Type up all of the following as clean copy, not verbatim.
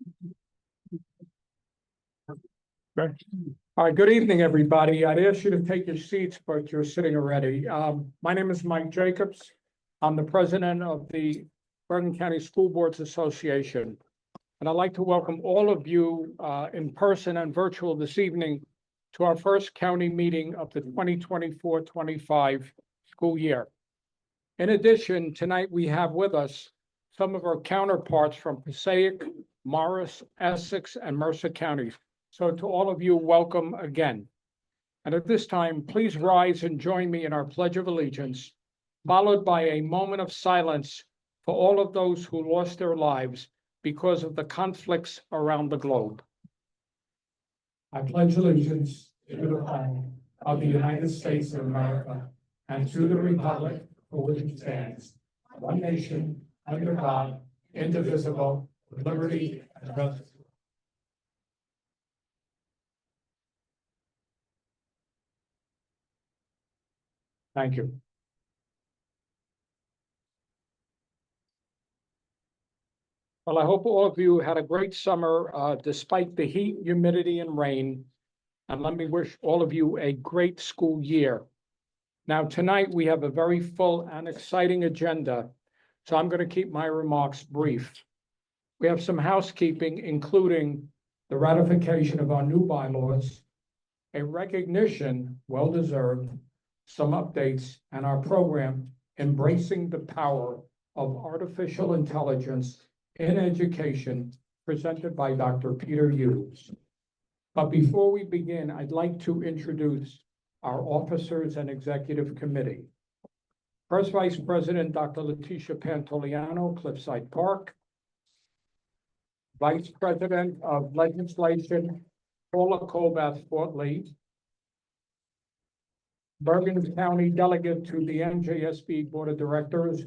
Okay. All right, good evening, everybody. I'd ask you to take your seats, but you're sitting already. My name is Mike Jacobs. I'm the president of the Bergen County School Boards Association. And I'd like to welcome all of you in person and virtual this evening to our first county meeting of the 2024-25 school year. In addition, tonight we have with us some of our counterparts from Passaic, Morris, Essex, and Mercer counties. So to all of you, welcome again. And at this time, please rise and join me in our Pledge of Allegiance, followed by a moment of silence for all of those who lost their lives because of the conflicts around the globe. I pledge allegiance to the flag of the United States of America and to the republic for which it stands, one nation, under God, indivisible, with liberty and justice. Thank you. Well, I hope all of you had a great summer despite the heat, humidity, and rain. And let me wish all of you a great school year. Now, tonight we have a very full and exciting agenda, so I'm going to keep my remarks brief. We have some housekeeping, including the ratification of our new bylaws, a recognition, well-deserved, some updates, and our program, Embracing the Power of Artificial Intelligence in Education, presented by Dr. Peter Hughes. But before we begin, I'd like to introduce our officers and executive committee. First Vice President, Dr. Leticia Pantoliano, Cliffside Park. Vice President of Legislation, Paula Colbath, Fort Lee. Bergen County Delegate to the NJSB Board of Directors,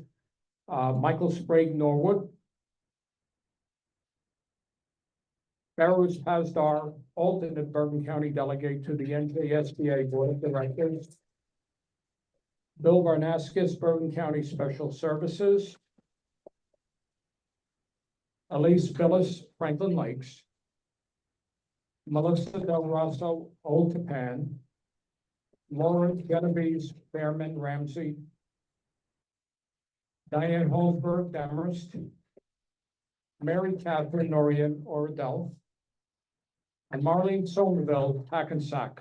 Michael Sprague, Norwood. Beros Hasdar, alternate Bergen County Delegate to the NJSBA Board of Directors. Bill Varnaskis, Bergen County Special Services. Elise Billis, Franklin Lakes. Melissa Del Rosso, Old Tapan. Laura Genovese, Fairman, Ramsey. Diane Holzberg, Demorest. Mary Catherine Norian, Oradell. And Marlene Somerville, Hackensack.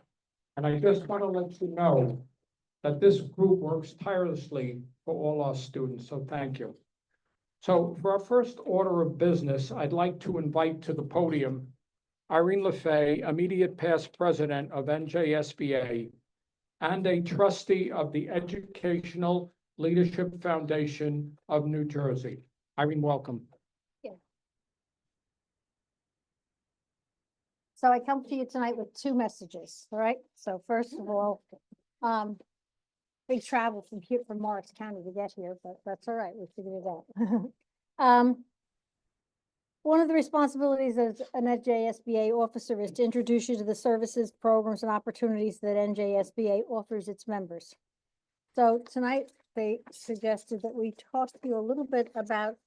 And I just want to let you know that this group works tirelessly for all our students, so thank you. So for our first order of business, I'd like to invite to the podium Irene LaFay, immediate past president of NJSBA and a trustee of the Educational Leadership Foundation of New Jersey. Irene, welcome. Yeah. So I come to you tonight with two messages, all right? So first of all, big travel from Morris County to get here, but that's all right, we figured it out. One of the responsibilities as an NJSBA officer is to introduce you to the services, programs, and opportunities that NJSBA offers its members. So tonight, they suggested that we talk to you a little bit about,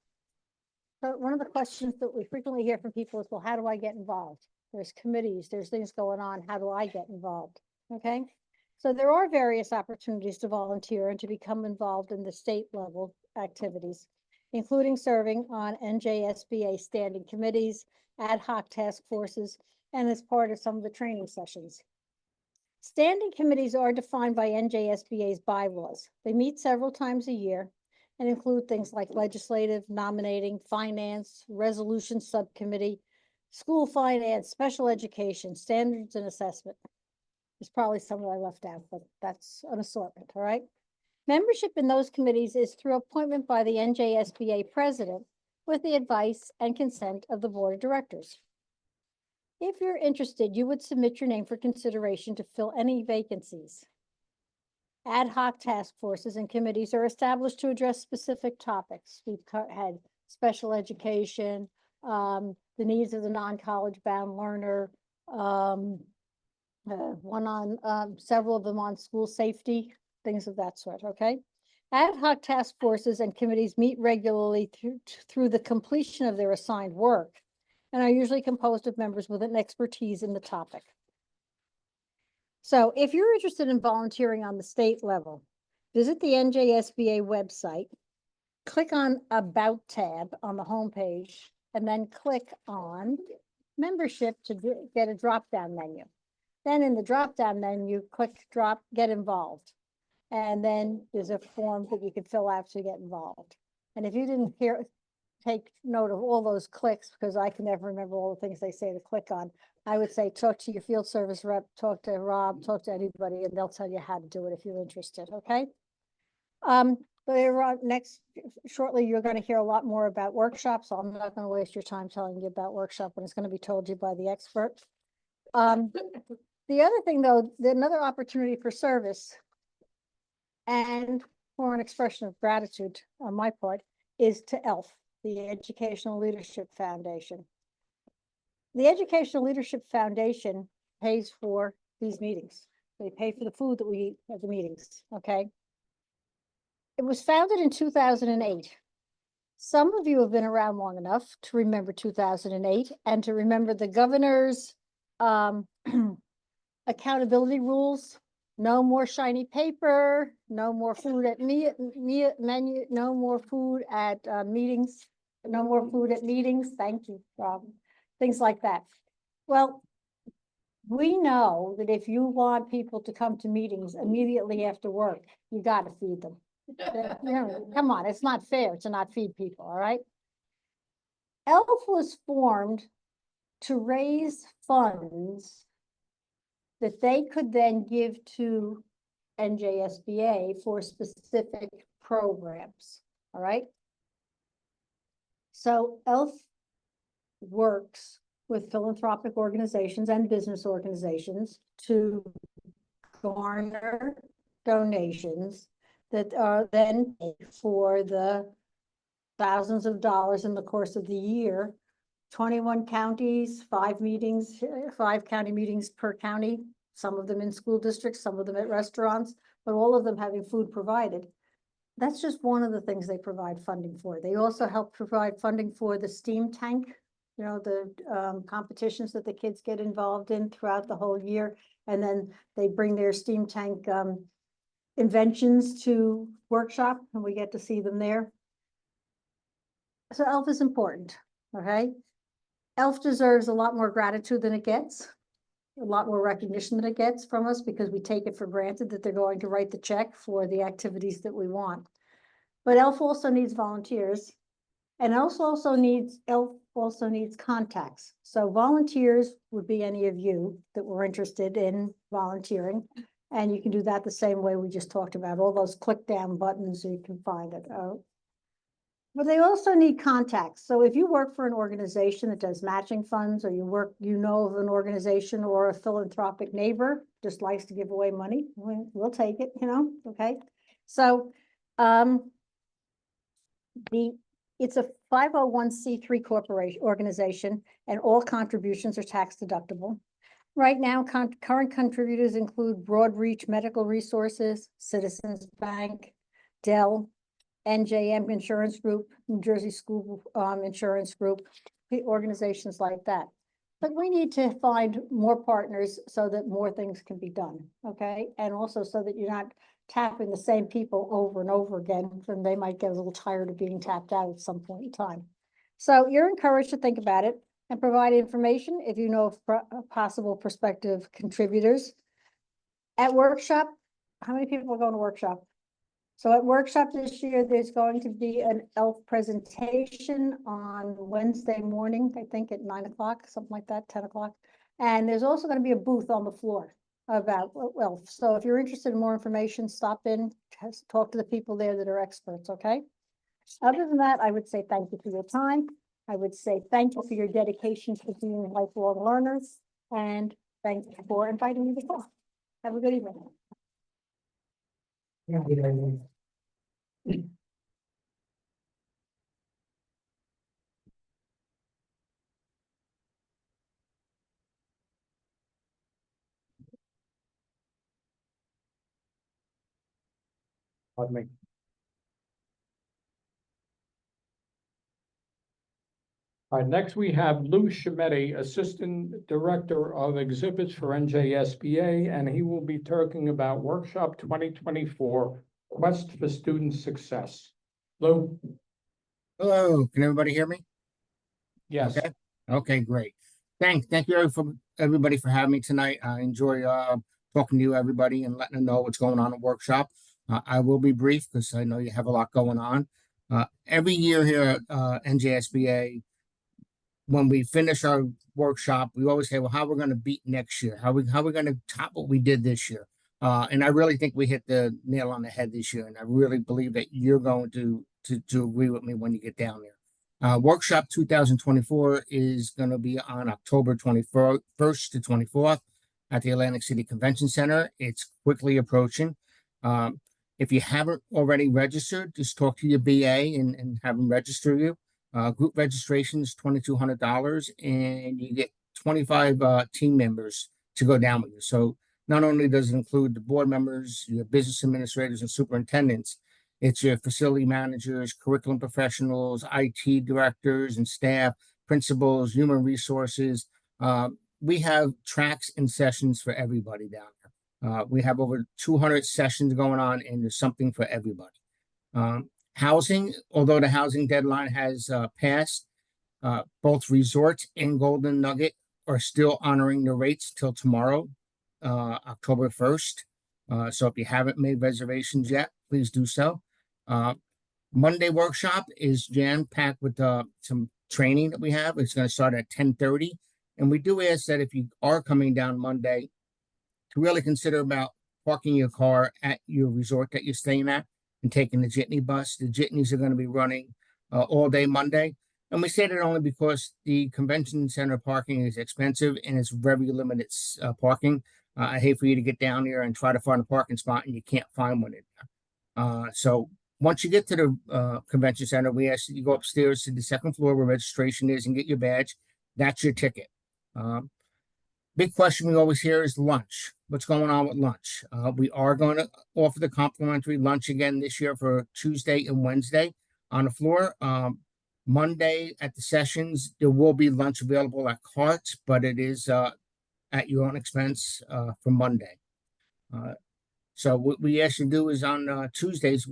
so one of the questions that we frequently hear from people is, well, how do I get involved? There's committees, there's things going on, how do I get involved? Okay, so there are various opportunities to volunteer and to become involved in the state level activities, including serving on NJSBA standing committees, ad hoc task forces, and as part of some of the training sessions. Standing committees are defined by NJSBA's bylaws. They meet several times a year and include things like legislative, nominating, finance, resolution subcommittee, school finance, special education, standards and assessment. There's probably some that I left out, but that's an assortment, all right? Membership in those committees is through appointment by the NJSBA president with the advice and consent of the board of directors. If you're interested, you would submit your name for consideration to fill any vacancies. Ad hoc task forces and committees are established to address specific topics. We've had special education, the needs of the non-college bound learner, one on several of them on school safety, things of that sort, okay? Ad hoc task forces and committees meet regularly through the completion of their assigned work and are usually composed of members with an expertise in the topic. So if you're interested in volunteering on the state level, visit the NJSBA website, click on About tab on the homepage, and then click on Membership to get a drop-down menu. Then in the drop-down menu, click Get Involved. And then there's a form that you can fill out to get involved. And if you didn't take note of all those clicks, because I can never remember all the things they say to click on, I would say talk to your field service rep, talk to Rob, talk to anybody, and they'll tell you how to do it if you're interested, okay? Shortly, you're going to hear a lot more about workshops. So I'm not going to waste your time telling you about workshop when it's going to be told you by the expert. The other thing, though, another opportunity for service and for an expression of gratitude on my part is to ELF, the Educational Leadership Foundation. The Educational Leadership Foundation pays for these meetings. They pay for the food that we eat at the meetings, okay? It was founded in 2008. Some of you have been around long enough to remember 2008 and to remember the governor's accountability rules. No more shiny paper, no more food at menu, no more food at meetings, no more food at meetings. Thank you, Rob. Things like that. Well, we know that if you want people to come to meetings immediately after work, you got to feed them. Come on, it's not fair to not feed people, all right? ELF was formed to raise funds that they could then give to NJSBA for specific programs, all right? So ELF works with philanthropic organizations and business organizations to garner donations that are then paid for the thousands of dollars in the course of the year. 21 counties, 5 county meetings per county, some of them in school districts, some of them at restaurants, but all of them having food provided. That's just one of the things they provide funding for. They also help provide funding for the STEAM tank, you know, the competitions that the kids get involved in throughout the whole year. And then they bring their STEAM tank inventions to workshop, and we get to see them there. So ELF is important, okay? ELF deserves a lot more gratitude than it gets, a lot more recognition than it gets from us, because we take it for granted that they're going to write the check for the activities that we want. But ELF also needs volunteers, and ELF also needs contacts. So volunteers would be any of you that were interested in volunteering. And you can do that the same way we just talked about, all those click down buttons so you can find it. But they also need contacts. So if you work for an organization that does matching funds, or you know of an organization or a philanthropic neighbor just likes to give away money, we'll take it, you know, okay? So it's a 501c3 organization, and all contributions are tax deductible. Right now, current contributors include Broadreach Medical Resources, Citizens Bank, Dell, NJM Insurance Group, New Jersey School Insurance Group, organizations like that. But we need to find more partners so that more things can be done, okay? And also so that you're not tapping the same people over and over again, then they might get a little tired of being tapped out at some point in time. So you're encouraged to think about it and provide information if you know of possible prospective contributors. At workshop, how many people are going to workshop? So at workshop this year, there's going to be an ELF presentation on Wednesday morning, I think at 9 o'clock, something like that, 10 o'clock. And there's also going to be a booth on the floor about ELF. So if you're interested in more information, stop in, talk to the people there that are experts, okay? Other than that, I would say thank you for your time. I would say thank you for your dedication to being lifelong learners, and thank you for inviting me to talk. Have a good evening. Pardon me. All right, next we have Lou Shimetti, Assistant Director of Exhibits for NJSBA, and he will be talking about Workshop 2024, Quest for Student Success. Lou? Hello, can everybody hear me? Yes. Okay. Okay, great. Thank you for everybody for having me tonight. I enjoy talking to you, everybody, and letting them know what's going on at workshop. I will be brief because I know you have a lot going on. Every year here at NJSBA, when we finish our workshop, we always say, well, how we're going to beat next year, how we're going to top what we did this year. And I really think we hit the nail on the head this year, and I really believe that you're going to agree with me when you get down there. Workshop 2024 is going to be on October 21st to 24th at the Atlantic City Convention Center. It's quickly approaching. If you haven't already registered, just talk to your BA and have them register you. Group registration is $2,200, and you get 25 team members to go down with you. So not only does it include the board members, your business administrators and superintendents, it's your facility managers, curriculum professionals, IT directors and staff, principals, human resources. We have tracks and sessions for everybody down there. We have over 200 sessions going on, and there's something for everybody. Housing, although the housing deadline has passed, both Resorts and Golden Nugget are still honoring the rates till tomorrow, October 1st. So if you haven't made reservations yet, please do so. Monday workshop is jam-packed with some training that we have. It's going to start at 10:30. And we do ask that if you are coming down Monday, to really consider about parking your car at your resort that you're staying at and taking the jitney bus. The jitneys are going to be running all day Monday. And we say that only because the convention center parking is expensive and it's very limited parking. I hate for you to get down there and try to find a parking spot and you can't find one in there. So once you get to the convention center, we ask that you go upstairs to the second floor where registration is and get your badge. That's your ticket. Big question we always hear is lunch. What's going on with lunch? We are going to offer the complimentary lunch again this year for Tuesday and Wednesday on the floor. Monday at the sessions, there will be lunch available at carts, but it is at your own expense for Monday. So what we ask you to do is on Tuesdays,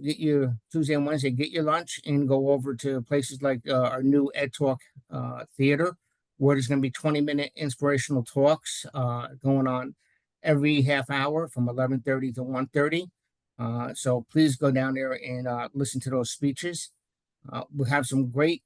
Tuesday and Wednesday, get your lunch and go over to places like our new Ed Talk Theater, where there's going to be 20-minute inspirational talks going on every half hour from 11:30 to 1:30. So please go down there and listen to those speeches. We have some great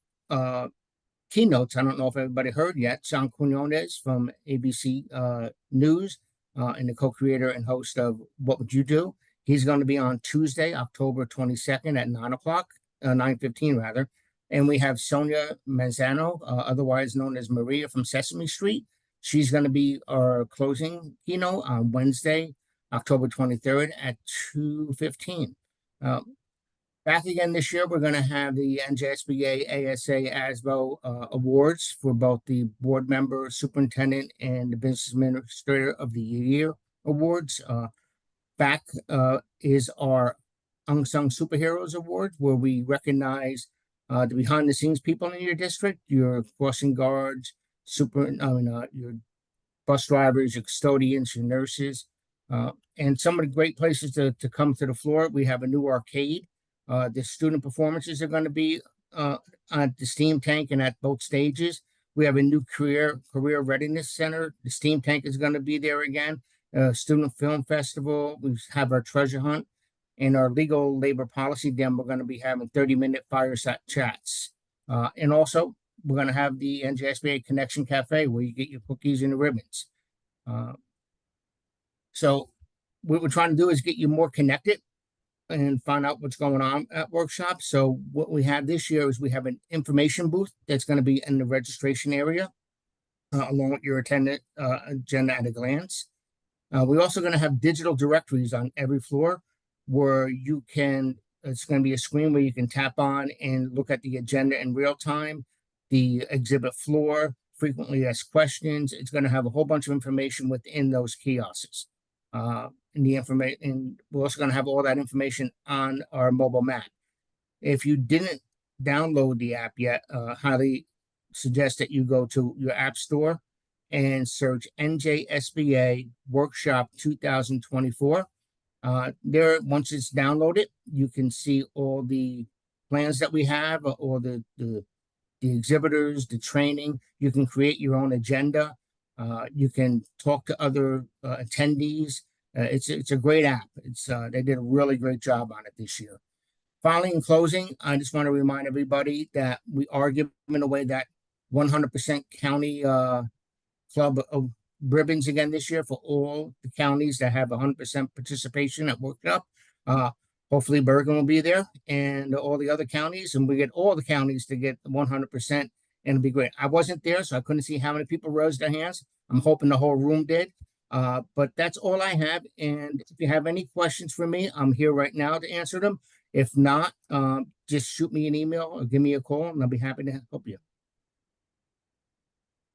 keynotes. I don't know if everybody heard yet. John Quinones from ABC News and the co-creator and host of What Would You Do? He's going to be on Tuesday, October 22nd at 9:15 rather. And we have Sonia Manzano, otherwise known as Maria from Sesame Street. She's going to be our closing keynote on Wednesday, October 23rd at 2:15. Back again this year, we're going to have the NJSBA ASA ASBO awards for both the board member, superintendent, and the business administrator of the year awards. Back is our Unsung Superheroes Award, where we recognize the behind the scenes people in your district, your crossing guards, your bus drivers, your custodians, your nurses, and some of the great places to come to the floor. We have a new arcade. The student performances are going to be at the steam tank and at both stages. We have a new career readiness center. The steam tank is going to be there again. Student film festival. We have our treasure hunt. In our legal labor policy den, we're going to be having 30-minute fireside chats. And also, we're going to have the NJSBA Connection Cafe where you get your cookies and the ribbons. So what we're trying to do is get you more connected and find out what's going on at workshops. So what we have this year is we have an information booth that's going to be in the registration area, along with your attendant agenda at a glance. We're also going to have digital directories on every floor where you can, it's going to be a screen where you can tap on and look at the agenda in real time, the exhibit floor, frequently asked questions. It's going to have a whole bunch of information within those kiosks. And we're also going to have all that information on our mobile map. If you didn't download the app yet, highly suggest that you go to your app store and search NJSBA Workshop 2024. There, once it's downloaded, you can see all the plans that we have, all the exhibitors, the training. You can create your own agenda. You can talk to other attendees. It's a great app. They did a really great job on it this year. Finally, in closing, I just want to remind everybody that we are giving away that 100% county club of ribbons again this year for all the counties that have 100% participation at workshop. Hopefully Bergen will be there and all the other counties, and we get all the counties to get 100%, and it'll be great. I wasn't there, so I couldn't see how many people raised their hands. I'm hoping the whole room did. But that's all I have. And if you have any questions for me, I'm here right now to answer them. If not, just shoot me an email or give me a call, and I'll be happy to help you.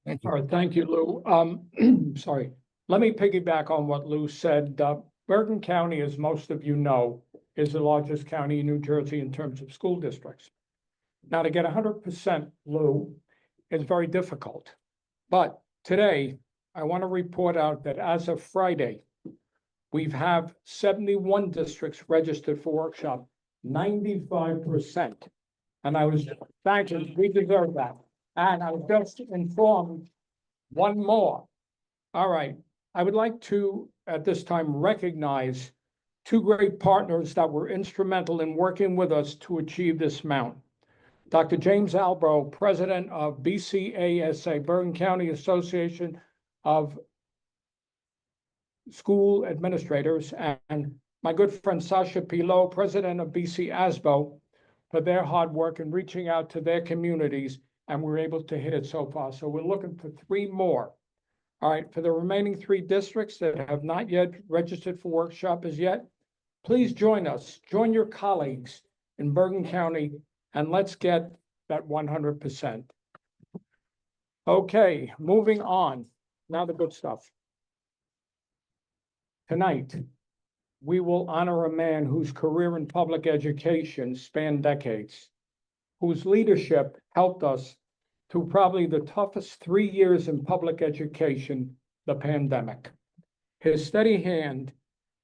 Thank you. All right, thank you, Lou. Sorry. Let me piggyback on what Lou said. Bergen County, as most of you know, is the largest county in New Jersey in terms of school districts. Now, to get 100%, Lou, is very difficult. But today, I want to report out that as of Friday, we have 71 districts registered for workshop, 95%. And I was thanking, we deserve that. And I was just informed one more. All right, I would like to, at this time, recognize two great partners that were instrumental in working with us to achieve this amount. Dr. James Albro, president of BCASA, Bergen County Association of School Administrators, and my good friend Sasha Pilot, president of BC ASBO, for their hard work in reaching out to their communities, and we're able to hit it so far. So we're looking for 3 more. All right, for the remaining 3 districts that have not yet registered for workshop as yet, please join us. Join your colleagues in Bergen County, and let's get that 100%. Okay, moving on. Now the good stuff. Tonight, we will honor a man whose career in public education spanned decades, whose leadership helped us through probably the toughest 3 years in public education, the pandemic. His steady hand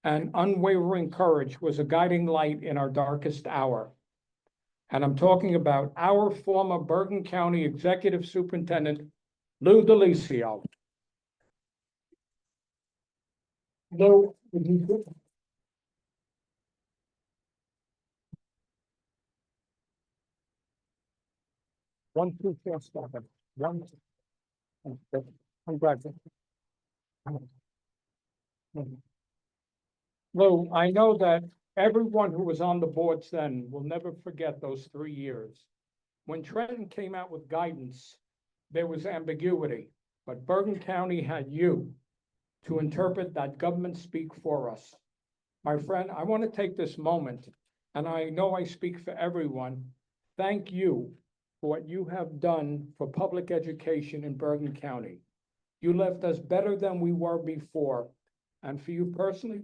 and unwavering courage was a guiding light in our darkest hour. And I'm talking about our former Bergen County Executive Superintendent, Lou Delicio. Lou, would you... One, two, four, seven. One, I'm glad. Lou, I know that everyone who was on the boards then will never forget those 3 years. When Trenton came out with guidance, there was ambiguity, but Bergen County had you to interpret that government speak for us. My friend, I want to take this moment, and I know I speak for everyone, thank you for what you have done for public education in Bergen County. You left us better than we were before, and for you personally,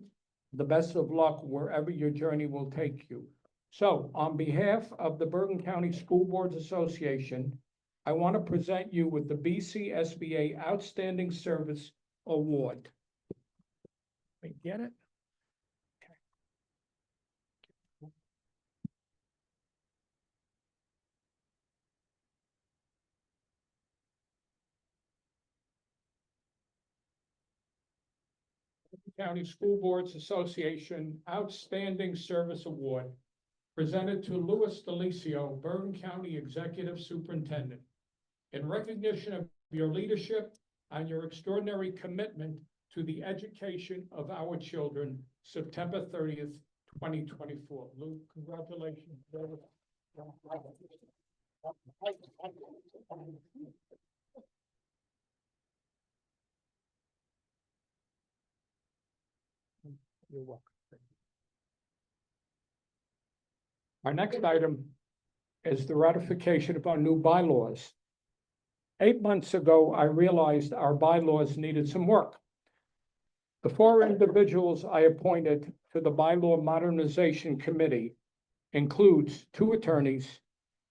the best of luck wherever your journey will take you. So on behalf of the Bergen County School Boards Association, I want to present you with the BC SBA Outstanding Service Award. Wait, get it? County School Boards Association Outstanding Service Award, presented to Louis Delicio, Bergen County Executive Superintendent. In recognition of your leadership and your extraordinary commitment to the education of our children, September 30th, 2024. Lou, congratulations. You're welcome. Our next item is the ratification of our new bylaws. 8 months ago, I realized our bylaws needed some work. The 4 individuals I appointed to the Bylaw Modernization Committee includes 2 attorneys,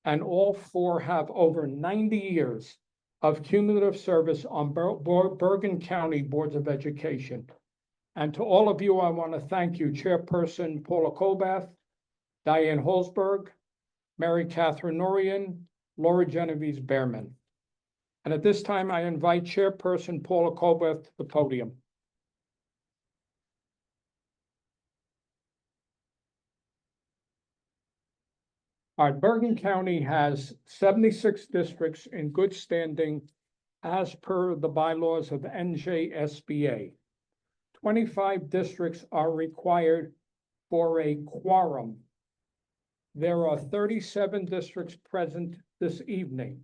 and all four have over 90 years of cumulative service on Bergen County Boards of Education. And to all of you, I want to thank you, Chairperson Paula Colbath, Diane Holzberg, Mary Catherine Norian, Laura Genevieve Behrman. And at this time, I invite Chairperson Paula Colbath to the podium. All right, Bergen County has 76 districts in good standing as per the bylaws of NJSBA. 25 districts are required for a quorum. There are 37 districts present this evening.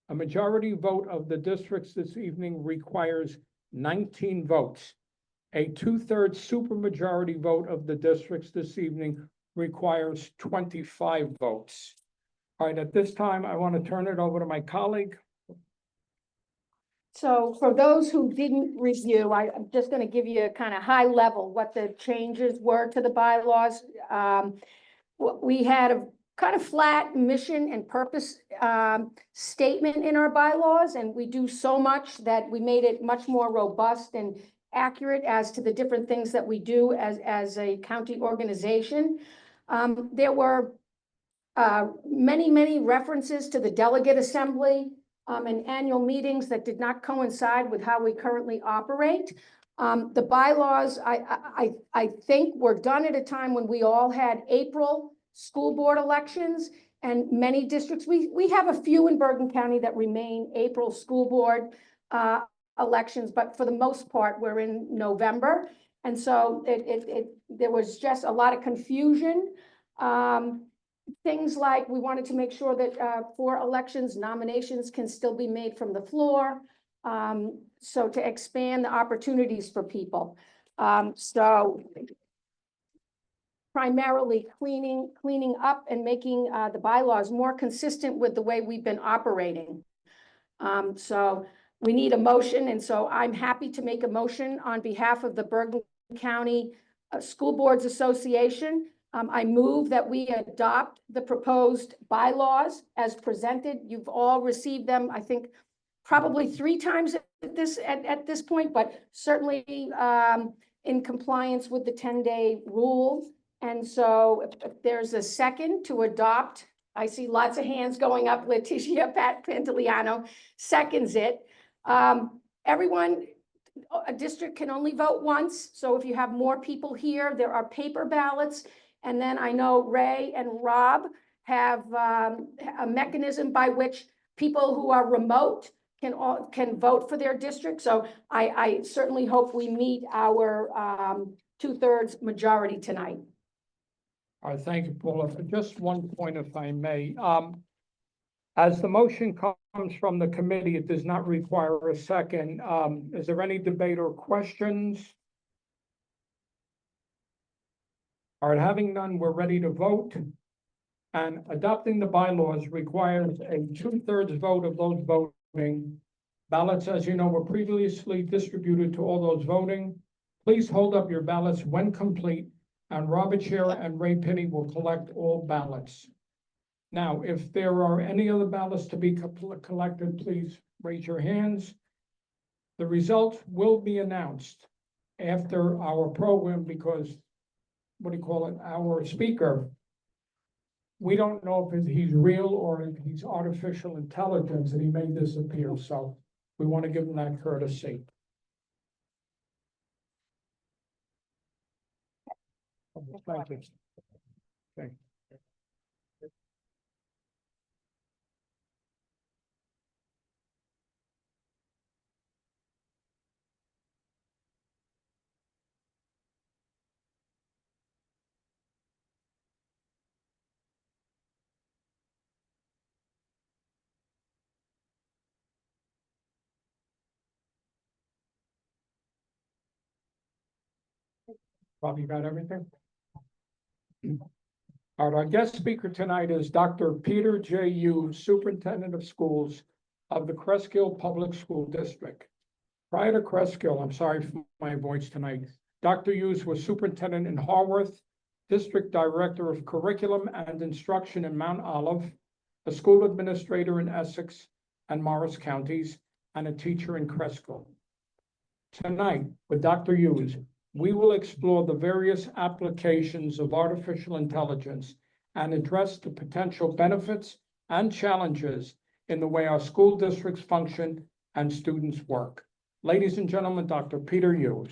A majority vote of the districts this evening requires 19 votes. A 2/3 supermajority vote of the districts this evening requires 25 votes. All right, at this time, I want to turn it over to my colleague. So for those who didn't review, I'm just going to give you a kind of high level what the changes were to the bylaws. We had a kind of flat mission and purpose statement in our bylaws, and we do so much that we made it much more robust and accurate as to the different things that we do as a county organization. There were many references to the delegate assembly and annual meetings that did not coincide with how we currently operate. The bylaws, I think, were done at a time when we all had April school board elections, and many districts, we have a few in Bergen County that remain April school board elections, but for the most part, we're in November. And so there was just a lot of confusion. Things like we wanted to make sure that for elections, nominations can still be made from the floor. So to expand the opportunities for people. So primarily cleaning up and making the bylaws more consistent with the way we've been operating. So we need a motion, and so I'm happy to make a motion on behalf of the Bergen County School Boards Association. I move that we adopt the proposed bylaws as presented. You've all received them, I think, probably 3 times at this point, but certainly in compliance with the 10-day rule. And so if there's a second to adopt, I see lots of hands going up. Leticia Pantiliano seconds it. Everyone, a district can only vote once. So if you have more people here, there are paper ballots. And then I know Ray and Rob have a mechanism by which people who are remote can vote for their district. So I certainly hope we meet our 2/3 majority tonight. All right, thank you, Paula. For just one point, if I may. As the motion comes from the committee, it does not require a second. Is there any debate or questions? All right, having none, we're ready to vote. And adopting the bylaws requires a 2/3 vote of those voting. Ballots, as you know, were previously distributed to all those voting. Please hold up your ballots when complete, and Robert Shera and Ray Pitty will collect all ballots. Now, if there are any other ballots to be collected, please raise your hands. The results will be announced after our program because, what do you call it, our speaker, we don't know if he's real or if he's artificial intelligence and he may disappear. So we want to give him that courtesy. Thank you. Okay. Probably got everything. All right, our guest speaker tonight is Dr. Peter J. Hughes, Superintendent of Schools of the Cresskill Public School District. Prior to Cresskill, I'm sorry for my voice tonight, Dr. Hughes was superintendent in Harworth, district director of curriculum and instruction in Mount Olive, a school administrator in Essex and Morris counties, and a teacher in Cresco. Tonight, with Dr. Hughes, we will explore the various applications of artificial intelligence and address the potential benefits and challenges in the way our school districts function and students work. Ladies and gentlemen, Dr. Peter Hughes.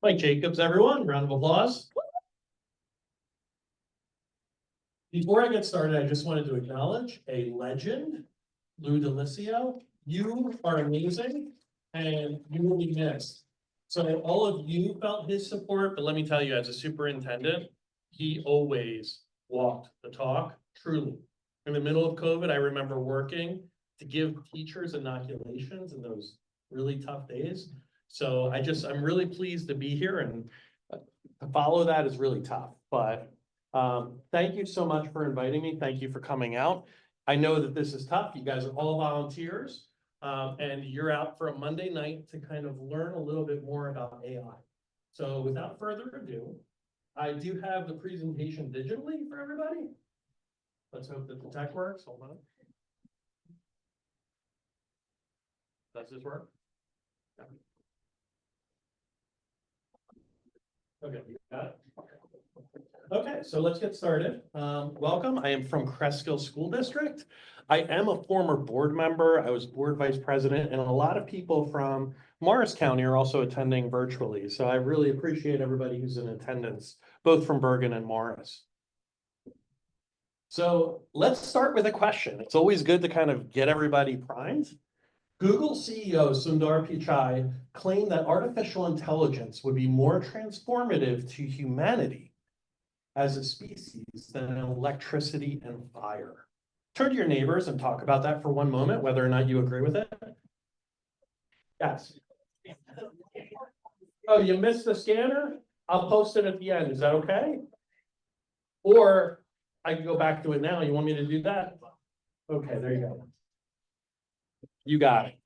Mike Jacobs, everyone, round of applause. Before I get started, I just wanted to acknowledge a legend, Lou Delisio. You are amazing and you will be missed. So all of you felt his support, but let me tell you, as a superintendent, he always walked the talk, truly. In the middle of COVID, I remember working to give teachers inoculations in those really tough days. So I'm really pleased to be here, and to follow that is really tough, but thank you so much for inviting me. Thank you for coming out. I know that this is tough. You guys are all volunteers, and you're out for a Monday night to kind of learn a little bit more about AI. So without further ado, I do have the presentation digitally for everybody. Let's hope that the tech works. Hold on. Does this work? Okay, you got it? Okay, so let's get started. Welcome. I am from Cresco School District. I am a former board member. I was board vice president, and a lot of people from Morris County are also attending virtually. So I really appreciate everybody who's in attendance, both from Bergen and Morris. So let's start with a question. It's always good to kind of get everybody primed. Google CEO Sundar Pichai claimed that artificial intelligence would be more transformative to humanity as a species than electricity and fire. Turn to your neighbors and talk about that for one moment, whether or not you agree with it. Yes. Oh, you missed the scanner? I'll post it at the end. Is that okay? Or I can go back to it now. You want me to do that? Okay, there you go. You got it.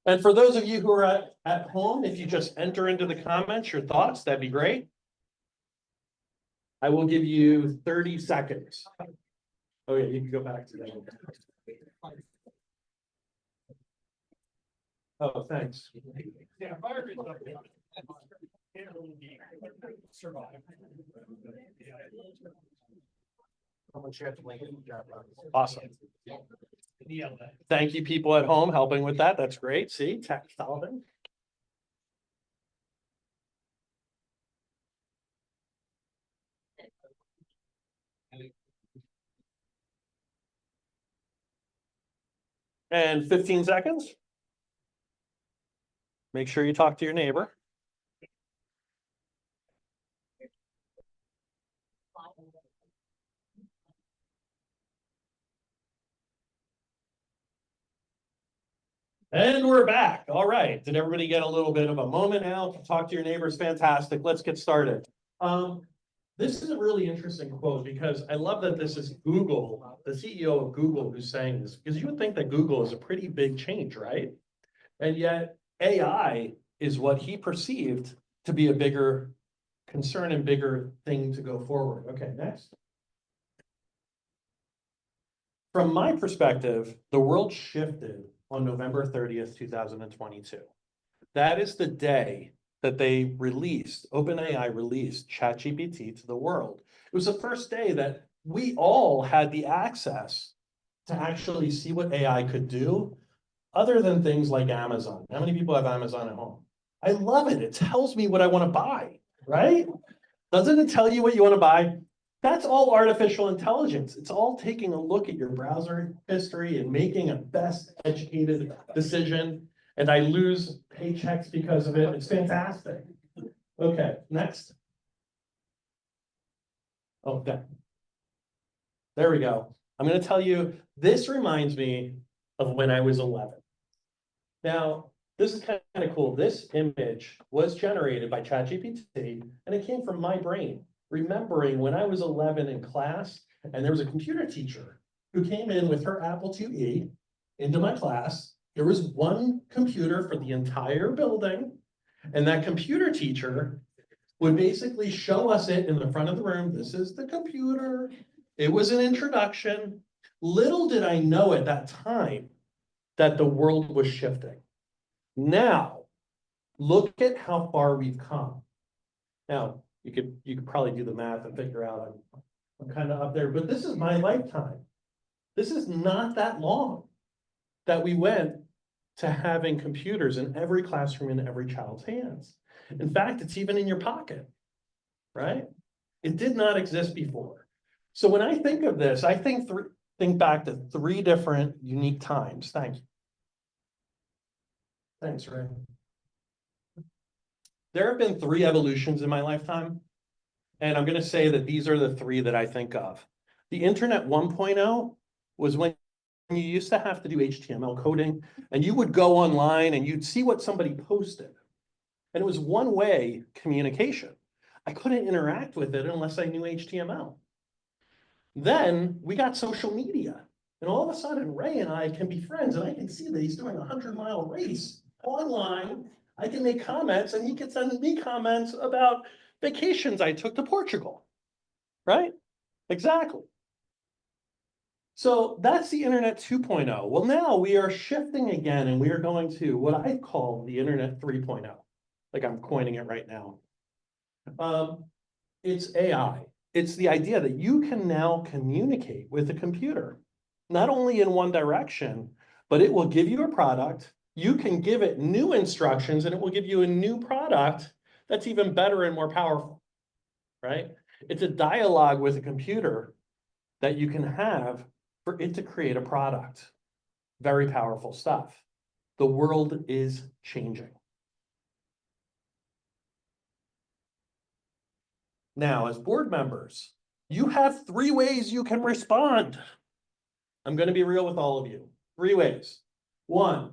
And for those of you who are at home, if you just enter into the comments your thoughts, that'd be great. I will give you 30 seconds. Oh yeah, you can go back to that. Oh, thanks. Yeah, survive. Awesome. Thank you, people at home helping with that. That's great. See, tech solving. And 15 seconds. Make sure you talk to your neighbor. And we're back. All right. Did everybody get a little bit of a moment now to talk to your neighbors? Fantastic. Let's get started. This is a really interesting quote because I love that this is Google, the CEO of Google, who's saying this, because you would think that Google is a pretty big change, right? And yet AI is what he perceived to be a bigger concern and bigger thing to go forward. Okay, next. From my perspective, the world shifted on November 30th, 2022. That is the day that they released, OpenAI released ChatGPT to the world. It was the first day that we all had the access to actually see what AI could do, other than things like Amazon. How many people have Amazon at home? I love it. It tells me what I want to buy, right? Doesn't it tell you what you want to buy? That's all artificial intelligence. It's all taking a look at your browser history and making a best educated decision. And I lose paychecks because of it. It's fantastic. Okay, next. Oh, there we go. I'm going to tell you, this reminds me of when I was 11. Now, this is kind of cool. This image was generated by ChatGPT, and it came from my brain. Remembering when I was 11 in class, and there was a computer teacher who came in with her Apple IIe into my class. There was one computer for the entire building, And that computer teacher would basically show us it in the front of the room. This is the computer. It was an introduction. Little did I know at that time that the world was shifting. Now, look at how far we've come. Now, you could probably do the math and figure out I'm kind of up there, but this is my lifetime. This is not that long that we went to having computers in every classroom in every child's hands. In fact, it's even in your pocket, right? It did not exist before. So when I think of this, I think back to 3 different unique times. Thank you. Thanks, Ray. There have been 3 evolutions in my lifetime, and I'm going to say that these are the 3 that I think of. The Internet 1.0 was when you used to have to do HTML coding, and you would go online and you'd see what somebody posted. And it was one-way communication. I couldn't interact with it unless I knew HTML. Then we got social media, and all of a sudden Ray and I can be friends, and I can see that he's doing a 100-mile race online. I can make comments, and he can send me comments about vacations I took to Portugal, right? Exactly. So that's the Internet 2.0. Well, now we are shifting again, and we are going to what I call the Internet 3.0. Like I'm coining it right now. It's AI. It's the idea that you can now communicate with a computer, not only in one direction, but it will give you a product. You can give it new instructions, and it will give you a new product that's even better and more powerful, right? It's a dialogue with a computer that you can have for it to create a product. Very powerful stuff. The world is changing. Now, as board members, you have 3 ways you can respond. I'm going to be real with all of you. 3 ways. 1,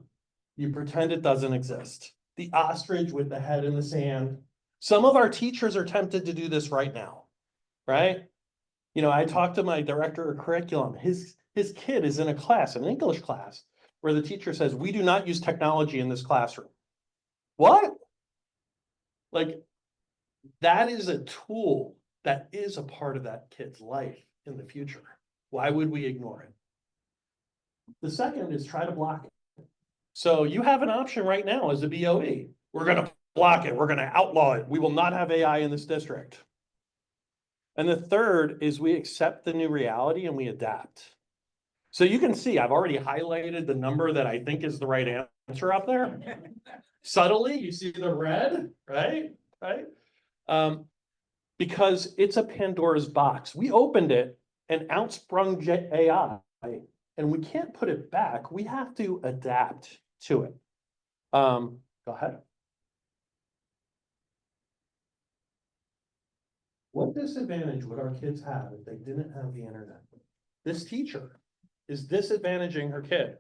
you pretend it doesn't exist. The ostrich with the head in the sand. Some of our teachers are tempted to do this right now, right? You know, I talked to my director of curriculum. His kid is in a class, an English class, where the teacher says, we do not use technology in this classroom. What? Like, that is a tool that is a part of that kid's life in the future. Why would we ignore it? The second is try to block it. So you have an option right now as a BOE. We're going to block it. We're going to outlaw it. We will not have AI in this district. And the third is we accept the new reality and we adapt. So you can see I've already highlighted the number that I think is the right answer up there. Subtly, you see the red, right? Right? Because it's a Pandora's box. We opened it and out sprung AI, and we can't put it back. We have to adapt to it. Go ahead. What disadvantage would our kids have if they didn't have the internet? This teacher is disadvantaging her kid.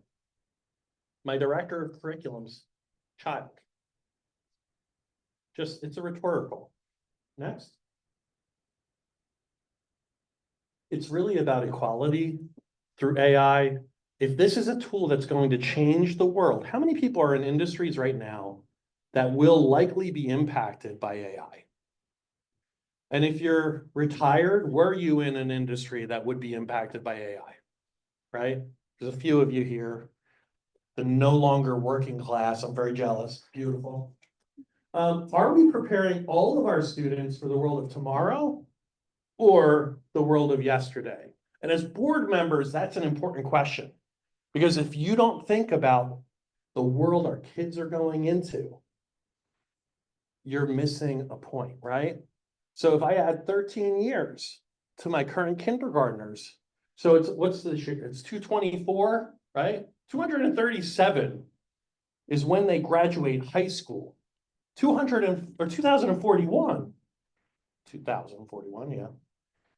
My director of curriculum's child. Just, it's a rhetorical. Next. It's really about equality through AI. If this is a tool that's going to change the world, how many people are in industries right now that will likely be impacted by AI? And if you're retired, were you in an industry that would be impacted by AI, right? There's a few of you here. The no longer working class, I'm very jealous, beautiful. Are we preparing all of our students for the world of tomorrow or the world of yesterday? And as board members, that's an important question. Because if you don't think about the world our kids are going into, you're missing a point, right? So if I add 13 years to my current kindergartners, so it's, what's the year? It's 224, right? 237 is when they graduate high school. 2041, yeah.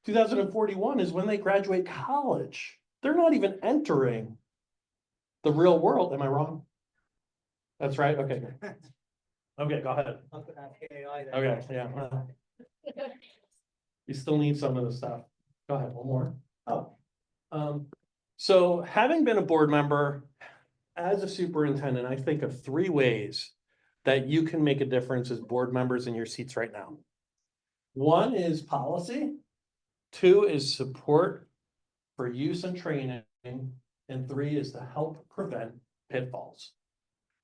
2041 is when they graduate college. They're not even entering the real world. Am I wrong? That's right. Okay. Okay, go ahead. Okay, yeah. You still need some of the stuff. Go ahead, one more. Oh. So having been a board member, as a superintendent, I think of 3 ways that you can make a difference as board members in your seats right now. One is policy, two is support for use and training, and three is to help prevent pitfalls.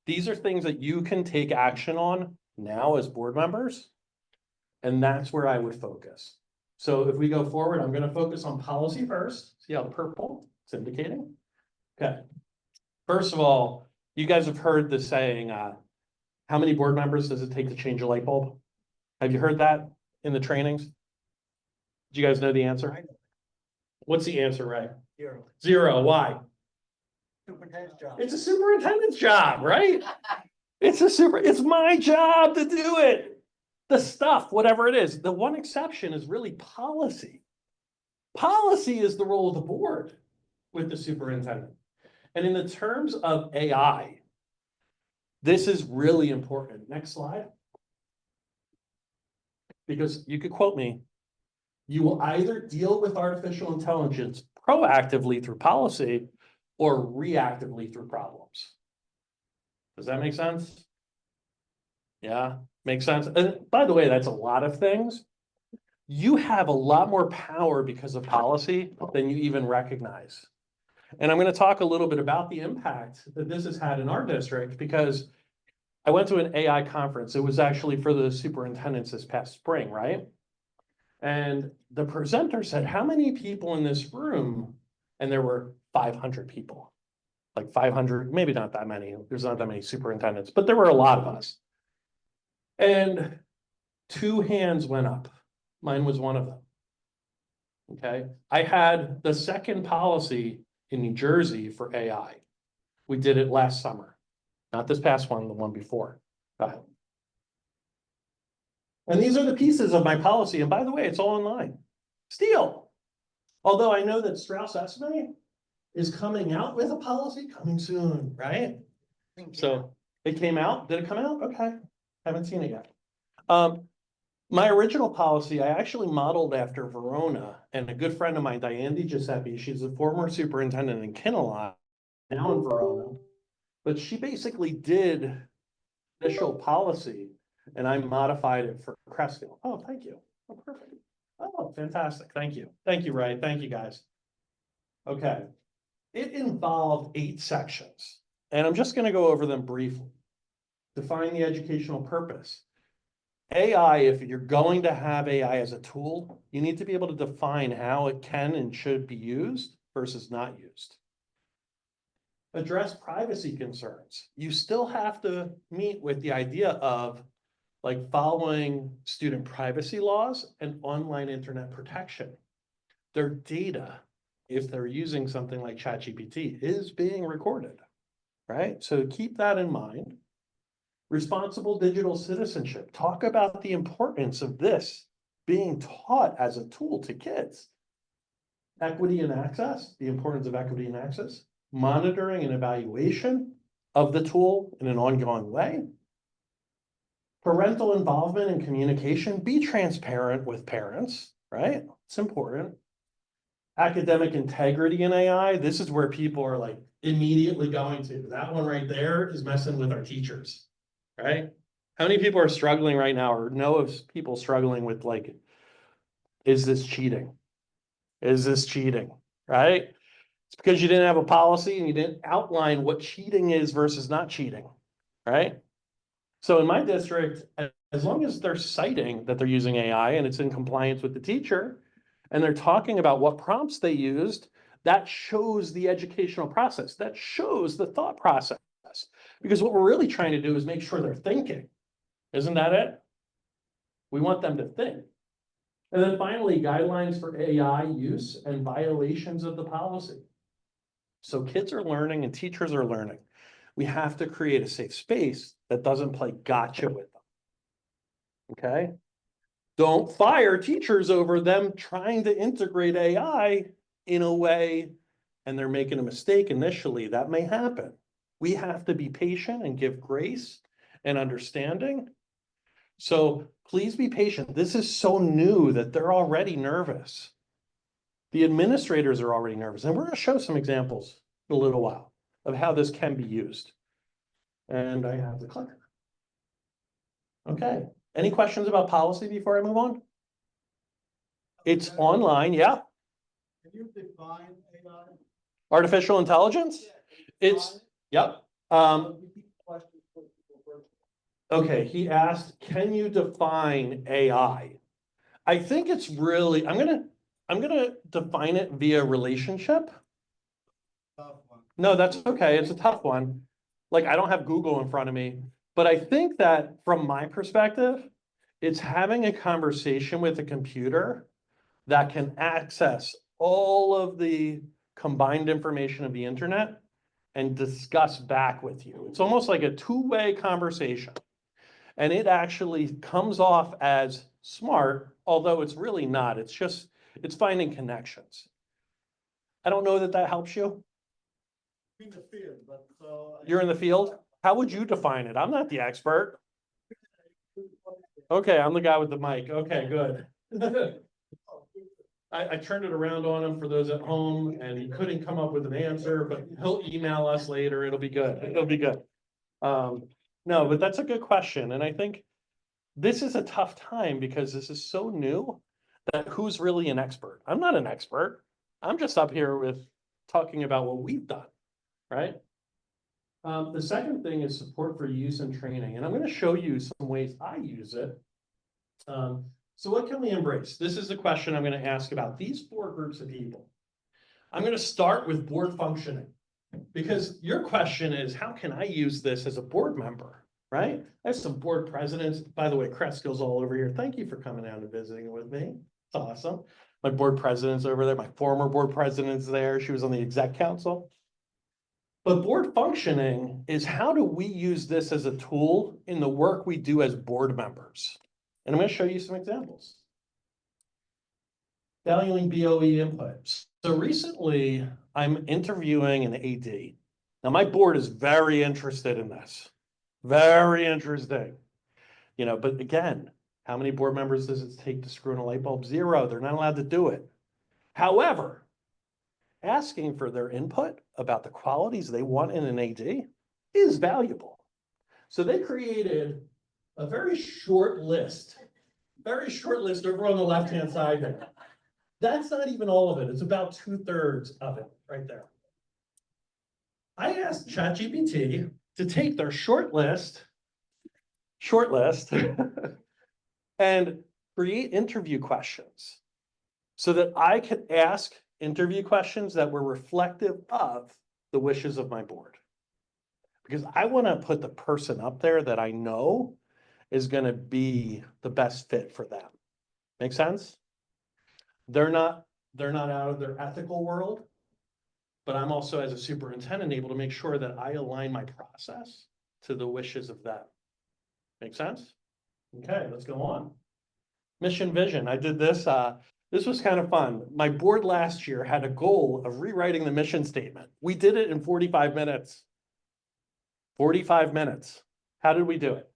These are things that you can take action on now as board members, and that's where I would focus. So if we go forward, I'm going to focus on policy first. See how the purple is indicating? Okay. First of all, you guys have heard the saying, how many board members does it take to change a light bulb? Have you heard that in the trainings? Do you guys know the answer? What's the answer, Ray? Zero. Why? Superintendent's job. It's a superintendent's job, right? It's my job to do it. The stuff, whatever it is. The one exception is really policy. Policy is the role of the board with the superintendent. And in the terms of AI, this is really important. Next slide. Because you could quote me, you will either deal with artificial intelligence proactively through policy or reactively through problems. Does that make sense? Yeah, makes sense. And by the way, that's a lot of things. You have a lot more power because of policy than you even recognize. And I'm going to talk a little bit about the impact that this has had in our district, because I went to an AI conference. It was actually for the superintendents this past spring, right? And the presenter said, how many people in this room? And there were 500 people, like 500, maybe not that many. There's not that many superintendents, but there were a lot of us. And 2 hands went up. Mine was one of them. Okay. I had the second policy in New Jersey for AI. We did it last summer, not this past one, the one before. Go ahead. And these are the pieces of my policy. And by the way, it's all online. Still, although I know that Strauss SBA is coming out with a policy coming soon, right? So it came out. Did it come out? Okay. Haven't seen it yet. My original policy, I actually modeled after Verona, and a good friend of mine, Diane Giuseppe, she's a former superintendent in Kinnelon, now in Verona, but she basically did initial policy, and I modified it for Crestfield. Oh, thank you. Oh, perfect. Oh, fantastic. Thank you. Thank you, Ray. Thank you, guys. Okay. It involved 8 sections, and I'm just going to go over them briefly. Define the educational purpose. AI, if you're going to have AI as a tool, you need to be able to define how it can and should be used versus not used. Address privacy concerns. You still have to meet with the idea of like following student privacy laws and online internet protection. Their data, if they're using something like ChatGPT, is being recorded, right? So keep that in mind. Responsible digital citizenship. Talk about the importance of this being taught as a tool to kids. Equity and access, the importance of equity and access. Monitoring and evaluation of the tool in an ongoing way. Parental involvement and communication. Be transparent with parents, right? It's important. Academic integrity in AI. This is where people are like immediately going to. That one right there is messing with our teachers. Right? How many people are struggling right now or know of people struggling with like, is this cheating? Is this cheating? Right? It's because you didn't have a policy and you didn't outline what cheating is versus not cheating. Right? So in my district, as long as they're citing that they're using AI and it's in compliance with the teacher, and they're talking about what prompts they used, that shows the educational process. That shows the thought process. Because what we're really trying to do is make sure they're thinking. Isn't that it? We want them to think. And then finally, guidelines for AI use and violations of the policy. So kids are learning and teachers are learning. We have to create a safe space that doesn't play gotcha with them. Okay? Don't fire teachers over them trying to integrate AI in a way and they're making a mistake initially. That may happen. We have to be patient and give grace and understanding. So please be patient. This is so new that they're already nervous. The administrators are already nervous. And we're going to show some examples in a little while of how this can be used. And I have the clicker. Okay, any questions about policy before I move on? It's online, yeah. Can you define AI? Artificial intelligence? It's, yep. Okay, he asked, can you define AI? I think it's really, I'm gonna define it via relationship. Tough one. No, that's okay. It's a tough one. Like, I don't have Google in front of me, but I think that from my perspective, it's having a conversation with a computer that can access all of the combined information of the internet and discuss back with you. It's almost like a two-way conversation. And it actually comes off as smart, although it's really not. It's just, it's finding connections. I don't know that that helps you. In the field, but so. You're in the field? How would you define it? I'm not the expert. Okay, I'm the guy with the mic. Okay, good. I turned it around on him for those at home and he couldn't come up with an answer, but he'll email us later. It'll be good. It'll be good. No, but that's a good question. And I think this is a tough time because this is so new that who's really an expert? I'm not an expert. I'm just up here with talking about what we've done, right? The second thing is support for use and training, and I'm going to show you some ways I use it. So what can we embrace? This is the question I'm going to ask about these four groups of people. I'm going to start with board functioning, because your question is, how can I use this as a board member, right? I have some board presidents. By the way, Creskill's all over here. Thank you for coming out and visiting with me. It's awesome. My board president's over there. My former board president's there. She was on the exec council. But board functioning is, how do we use this as a tool in the work we do as board members? And I'm going to show you some examples. Valuing BOE input. So recently I'm interviewing an AD. Now my board is very interested in this. Very interesting. You know, but again, how many board members does it take to screw in a light bulb? 0. They're not allowed to do it. However, asking for their input about the qualities they want in an AD is valuable. So they created a very short list over on the left-hand side there. That's not even all of it. It's about 2/3 of it right there. I asked ChatGPT to take their short list, and create interview questions so that I could ask interview questions that were reflective of the wishes of my board. Because I want to put the person up there that I know is going to be the best fit for them. Make sense? They're not out of their ethical world, but I'm also, as a superintendent, able to make sure that I align my process to the wishes of them. Make sense? Okay, let's go on. Mission vision. I did this. This was kind of fun. My board last year had a goal of rewriting the mission statement. We did it in 45 minutes. 45 minutes. How did we do it?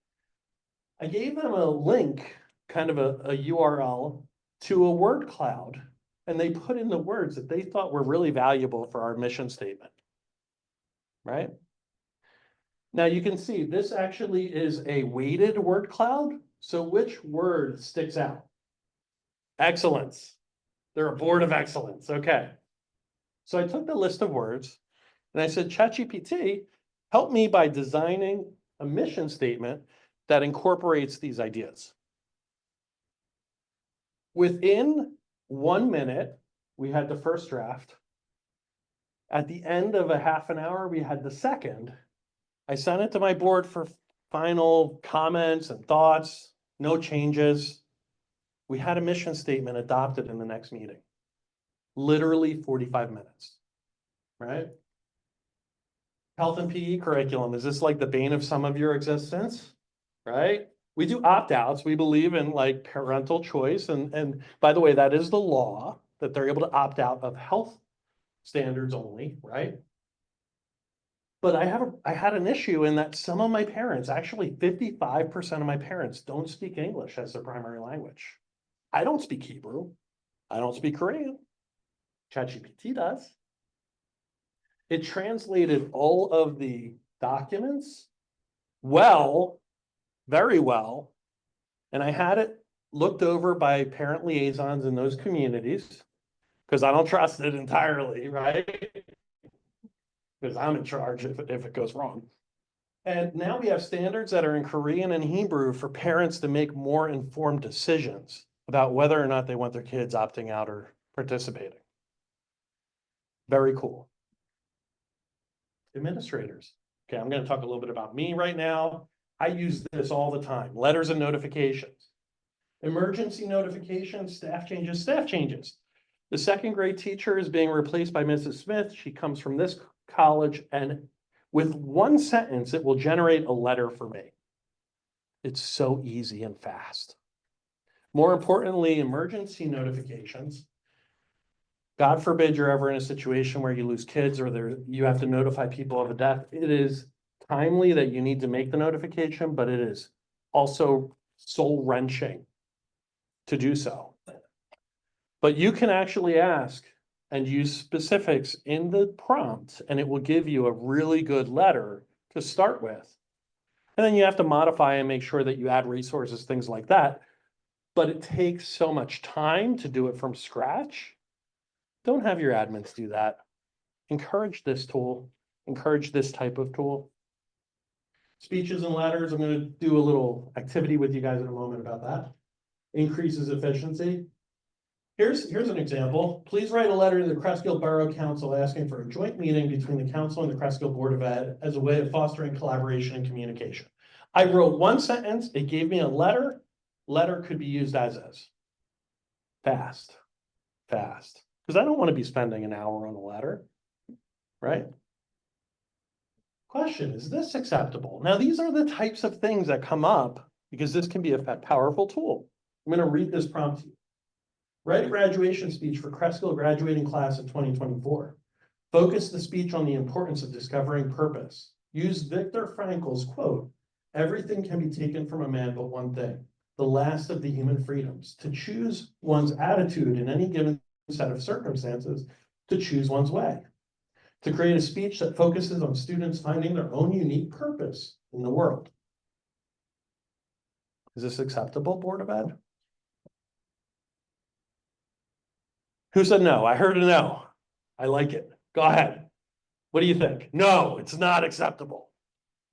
I gave them a link, kind of a URL to a word cloud, and they put in the words that they thought were really valuable for our mission statement, right? Now you can see this actually is a weighted word cloud. So which word sticks out? Excellence. They're a board of excellence. Okay. So I took the list of words and I said, ChatGPT, help me by designing a mission statement that incorporates these ideas. Within 1 minute, we had the first draft. At the end of a half an hour, we had the second. I sent it to my board for final comments and thoughts, no changes. We had a mission statement adopted in the next meeting. Literally 45 minutes, right? Health and PE curriculum, is this like the bane of some of your existence, right? We do opt-outs. We believe in like parental choice. And by the way, that is the law, that they're able to opt out of health standards only, right? But I had an issue in that some of my parents, actually 55% of my parents, don't speak English as their primary language. I don't speak Hebrew. I don't speak Korean. ChatGPT does. It translated all of the documents well, very well, And I had it looked over by parent liaisons in those communities, because I don't trust it entirely, right? Because I'm in charge if it goes wrong. And now we have standards that are in Korean and Hebrew for parents to make more informed decisions about whether or not they want their kids opting out or participating. Very cool. Administrators. Okay, I'm going to talk a little bit about me right now. I use this all the time. Letters and notifications. Emergency notifications, staff changes, staff changes. The second grade teacher is being replaced by Mrs. Smith. She comes from this college, and with one sentence, it will generate a letter for me. It's so easy and fast. More importantly, emergency notifications. God forbid you're ever in a situation where you lose kids or you have to notify people of a death. It is timely that you need to make the notification, but it is also soul wrenching to do so. But you can actually ask and use specifics in the prompt, and it will give you a really good letter to start with. And then you have to modify and make sure that you add resources, things like that. But it takes so much time to do it from scratch. Don't have your admins do that. Encourage this tool. Encourage this type of tool. Speeches and letters, I'm going to do a little activity with you guys in a moment about that. Increases efficiency. Here's an example. Please write a letter to the Cresskill Borough Council asking for a joint meeting between the council and the Cresskill Board of Ed as a way of fostering collaboration and communication. I wrote one sentence. It gave me a letter. Letter could be used as is. Fast. Because I don't want to be spending an hour on a letter, right? Question, is this acceptable? Now, these are the types of things that come up because this can be a powerful tool. I'm going to read this prompt to you. Write a graduation speech for Cresskill graduating class of 2024. Focus the speech on the importance of discovering purpose. Use Viktor Frankl's quote, "Everything can be taken from a man but one thing, the last of the human freedoms, to choose one's attitude in any given set of circumstances, to choose one's way." To create a speech that focuses on students finding their own unique purpose in the world. Is this acceptable, Board of Ed? Who said no? I heard a no. I like it. Go ahead. What do you think? No, it's not acceptable.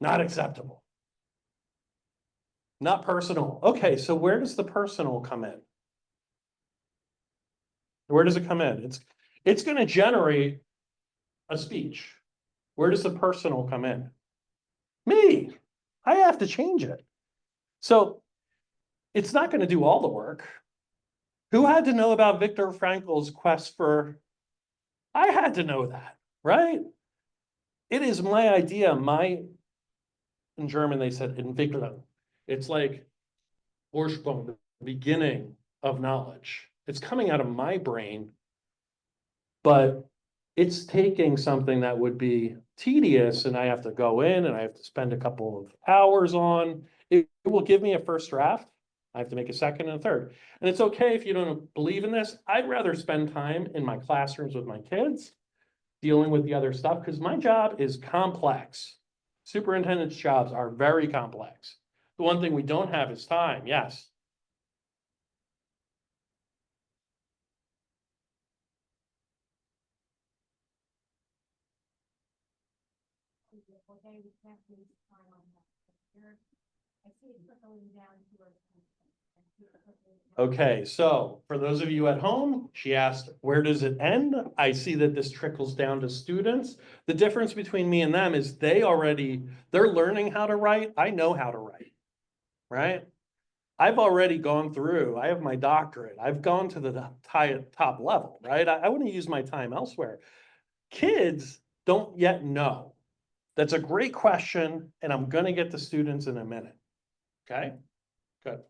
Not acceptable. Not personal. Okay, so where does the personal come in? Where does it come in? It's going to generate a speech. Where does the personal come in? Me. I have to change it. So it's not going to do all the work. Who had to know about Viktor Frankl's quest for? I had to know that, right? It is my idea. In German, they said Entwicklung. It's like Ursprung, the beginning of knowledge. It's coming out of my brain, but it's taking something that would be tedious and I have to go in and I have to spend a couple of hours on. It will give me a first draft. I have to make a second and a third. And it's okay if you don't believe in this. I'd rather spend time in my classrooms with my kids dealing with the other stuff because my job is complex. Superintendent's jobs are very complex. The one thing we don't have is time. Yes. Okay, so for those of you at home, she asked, where does it end? I see that this trickles down to students. The difference between me and them is they're learning how to write. I know how to write, right? I've already gone through, I have my doctorate. I've gone to the top level, right? I want to use my time elsewhere. Kids don't yet know. That's a great question, and I'm going to get to students in a minute. Okay, good.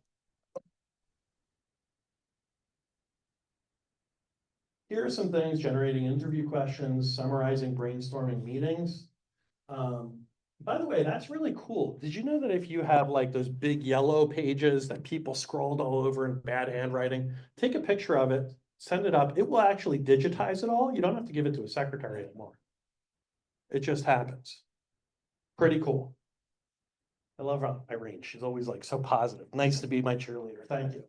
Here are some things: generating interview questions, summarizing brainstorming meetings. By the way, that's really cool. Did you know that if you have like those big yellow pages that people scrolled all over in bad handwriting, take a picture of it, send it up. It will actually digitize it all. You don't have to give it to a secretary anymore. It just happens. Pretty cool. I love Irene. She's always like so positive. Nice to be my cheerleader. Thank you.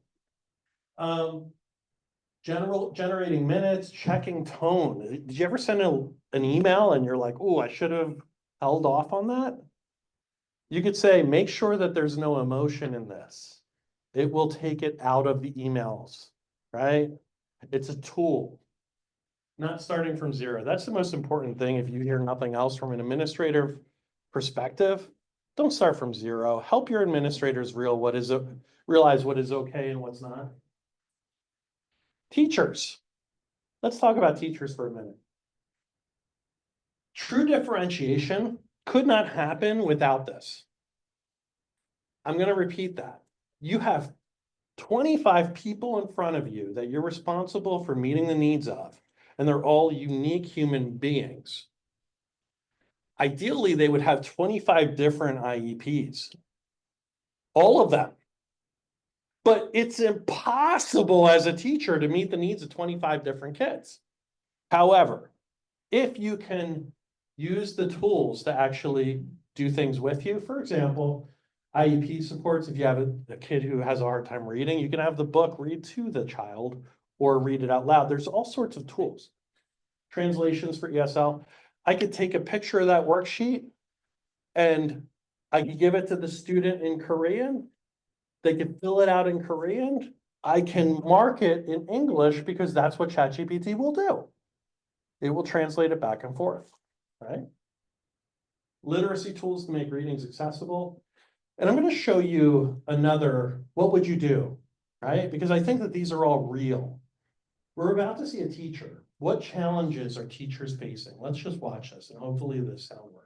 Generating minutes, checking tone. Did you ever send an email and you're like, oh, I should have held off on that? You could say, make sure that there's no emotion in this. It will take it out of the emails, right? It's a tool, not starting from zero. That's the most important thing. If you hear nothing else from an administrative perspective, don't start from zero. Help your administrators realize what is okay and what's not. Teachers. Let's talk about teachers for a minute. True differentiation could not happen without this. I'm going to repeat that. You have 25 people in front of you that you're responsible for meeting the needs of, and they're all unique human beings. Ideally, they would have 25 different IEPs, all of them. But it's impossible as a teacher to meet the needs of 25 different kids. However, if you can use the tools to actually do things with you, for example, IEP supports, if you have a kid who has a hard time reading, you can have the book read to the child or read it out loud. There's all sorts of tools. Translations for ESL. I could take a picture of that worksheet and I could give it to the student in Korean. They could fill it out in Korean. I can mark it in English because that's what ChatGPT will do. It will translate it back and forth, right? Literacy tools to make readings accessible. And I'm going to show you another, what would you do, right? Because I think that these are all real. We're about to see a teacher. What challenges are teachers facing? Let's just watch this and hopefully this sound works.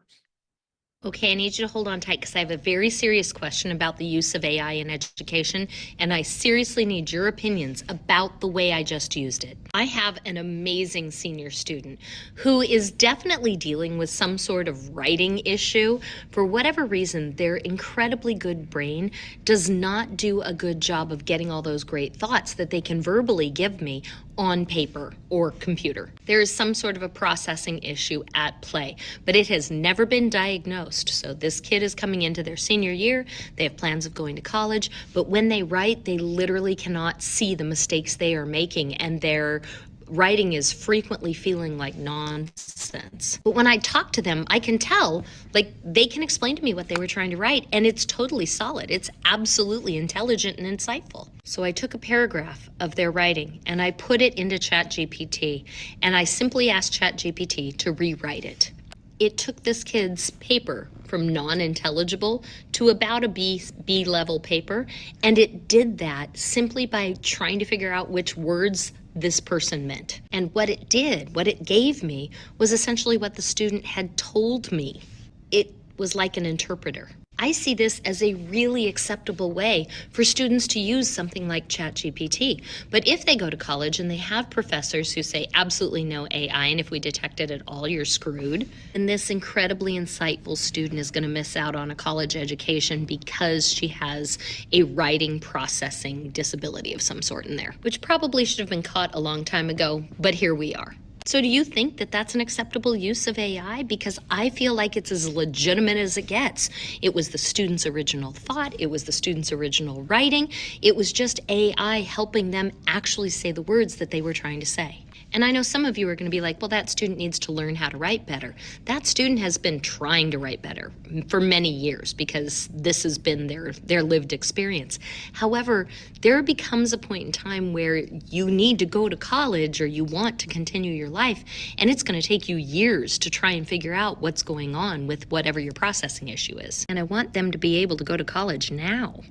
Okay, I need you to hold on tight because I have a very serious question about the use of AI in education, and I seriously need your opinions about the way I just used it. I have an amazing senior student who is definitely dealing with some sort of writing issue. For whatever reason, their incredibly good brain does not do a good job of getting all those great thoughts that they can verbally give me on paper or computer. There is some sort of a processing issue at play, but it has never been diagnosed. So this kid is coming into their senior year, they have plans of going to college, but when they write, they literally cannot see the mistakes they are making, and their writing is frequently feeling like nonsense. But when I talk to them, I can tell, like, they can explain to me what they were trying to write, and it's totally solid. It's absolutely intelligent and insightful. So I took a paragraph of their writing and I put it into ChatGPT, and I simply asked ChatGPT to rewrite it. It took this kid's paper from non-intelligible to about a B level paper, and it did that simply by trying to figure out which words this person meant. And what it did, what it gave me, was essentially what the student had told me. It was like an interpreter. I see this as a really acceptable way for students to use something like ChatGPT. But if they go to college and they have professors who say absolutely no AI, and if we detect it at all, you're screwed, then this incredibly insightful student is going to miss out on a college education because she has a writing processing disability of some sort in there, which probably should have been caught a long time ago, but here we are. So do you think that that's an acceptable use of AI? Because I feel like it's as legitimate as it gets. It was the student's original thought. It was the student's original writing. It was just AI helping them actually say the words that they were trying to say. And I know some of you are going to be like, well, that student needs to learn how to write better. That student has been trying to write better for many years because this has been their lived experience. However, there becomes a point in time where you need to go to college or you want to continue your life, and it's going to take you years to try and figure out what's going on with whatever your processing issue is. And I want them to be able to go to college now.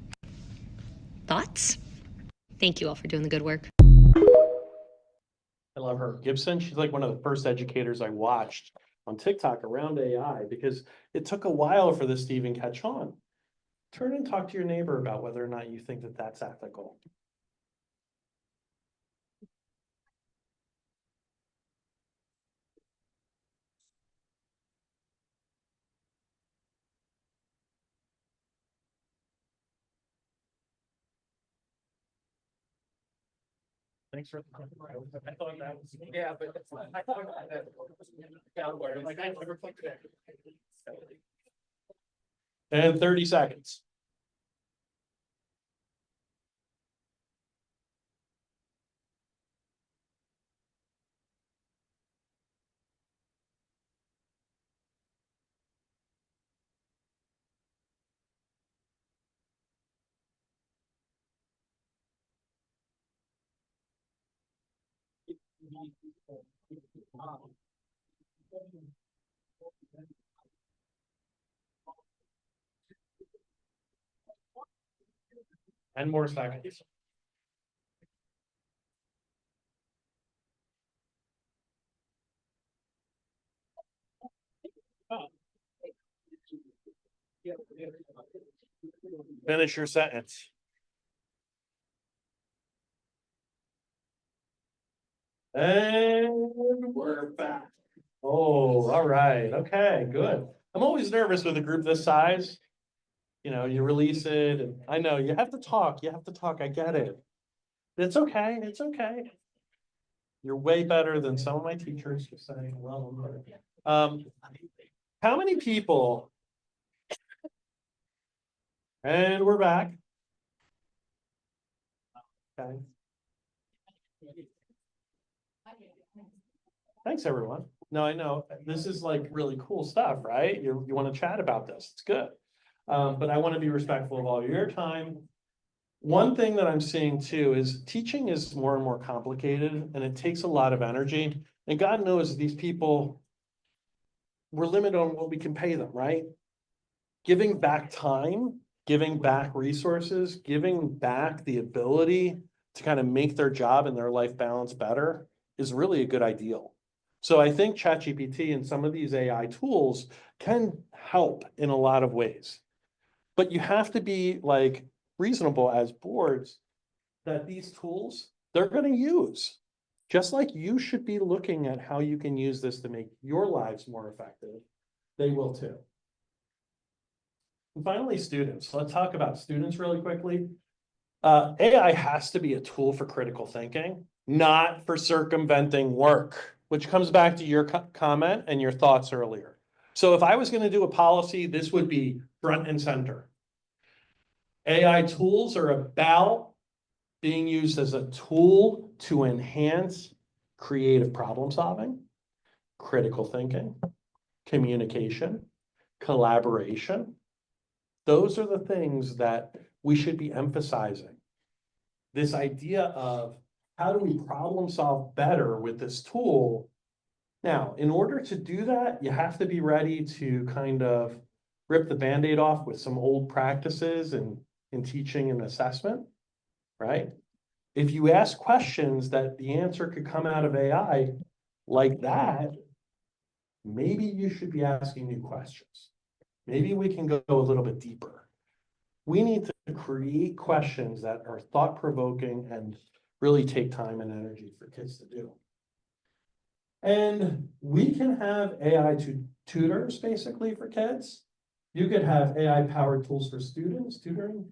Thoughts? Thank you all for doing the good work. I love her. Gibson, she's like one of the first educators I watched on TikTok around AI because it took a while for this to even catch on. Turn and talk to your neighbor about whether or not you think that that's ethical. Thanks for. I thought that was. Yeah, but I thought that. Like I never clicked it. And 30 seconds. And more seconds. Finish your sentence. And we're back. Oh, all right. Okay, good. I'm always nervous with a group this size. You know, you release it and I know you have to talk. You have to talk. I get it. It's okay. It's okay. You're way better than some of my teachers. Just saying, well, how many people? And we're back. Okay. Thanks, everyone. No, I know this is like really cool stuff, right? You want to chat about this. It's good. But I want to be respectful of all your time. One thing that I'm seeing too is teaching is more and more complicated and it takes a lot of energy. And God knows these people, we're limited on what we can pay them, right? Giving back time, giving back resources, giving back the ability to kind of make their job and their life balance better is really a good ideal. So I think ChatGPT and some of these AI tools can help in a lot of ways. But you have to be like reasonable as boards that these tools they're going to use. Just like you should be looking at how you can use this to make your lives more effective, they will too. And finally, students. Let's talk about students really quickly. AI has to be a tool for critical thinking, not for circumventing work, which comes back to your comment and your thoughts earlier. So if I was going to do a policy, this would be front and center. AI tools are about being used as a tool to enhance creative problem solving, critical thinking, communication, collaboration. Those are the things that we should be emphasizing. This idea of how do we problem solve better with this tool? Now, in order to do that, you have to be ready to kind of rip the Band-Aid off with some old practices in teaching and assessment, right? If you ask questions that the answer could come out of AI like that, maybe you should be asking new questions. Maybe we can go a little bit deeper. We need to create questions that are thought-provoking and really take time and energy for kids to do. And we can have AI tutors basically for kids. You could have AI-powered tools for students, tutoring,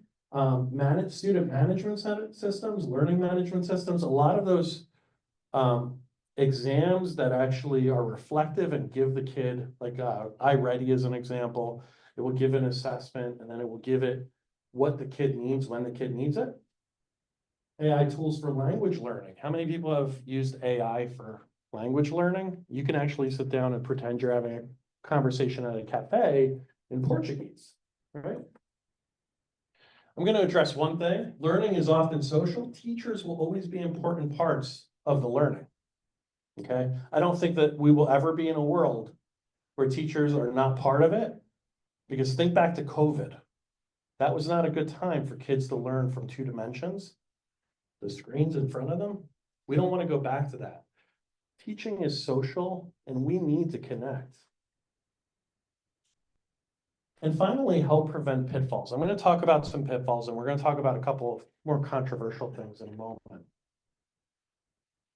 student management systems, learning management systems. A lot of those exams that actually are reflective and give the kid, like iReady is an example. It will give an assessment and then it will give it what the kid needs when the kid needs it. AI tools for language learning. How many people have used AI for language learning? You can actually sit down and pretend you're having a conversation at a cafe in Portuguese, right? I'm going to address one thing. Learning is often social. Teachers will always be important parts of the learning. Okay. I don't think that we will ever be in a world where teachers are not part of it, because think back to COVID. That was not a good time for kids to learn from 2 dimensions. The screens in front of them. We don't want to go back to that. Teaching is social and we need to connect. And finally, help prevent pitfalls. I'm going to talk about some pitfalls and we're going to talk about a couple of more controversial things in a moment.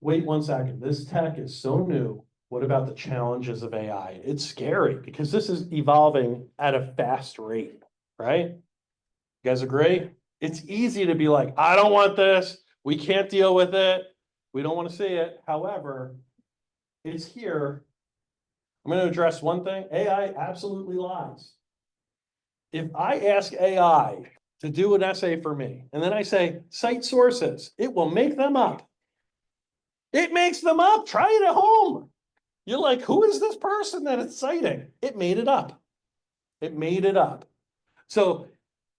Wait one second. This tech is so new. What about the challenges of AI? It's scary because this is evolving at a fast rate, right? You guys agree? It's easy to be like, I don't want this. We can't deal with it. We don't want to see it. However, it's here. I'm going to address one thing. AI absolutely lies. if I ask AI to do an essay for me, and then I say, cite sources, it will make them up. It makes them up. Try it at home. You're like, who is this person that it's citing? It made it up. It made it up. So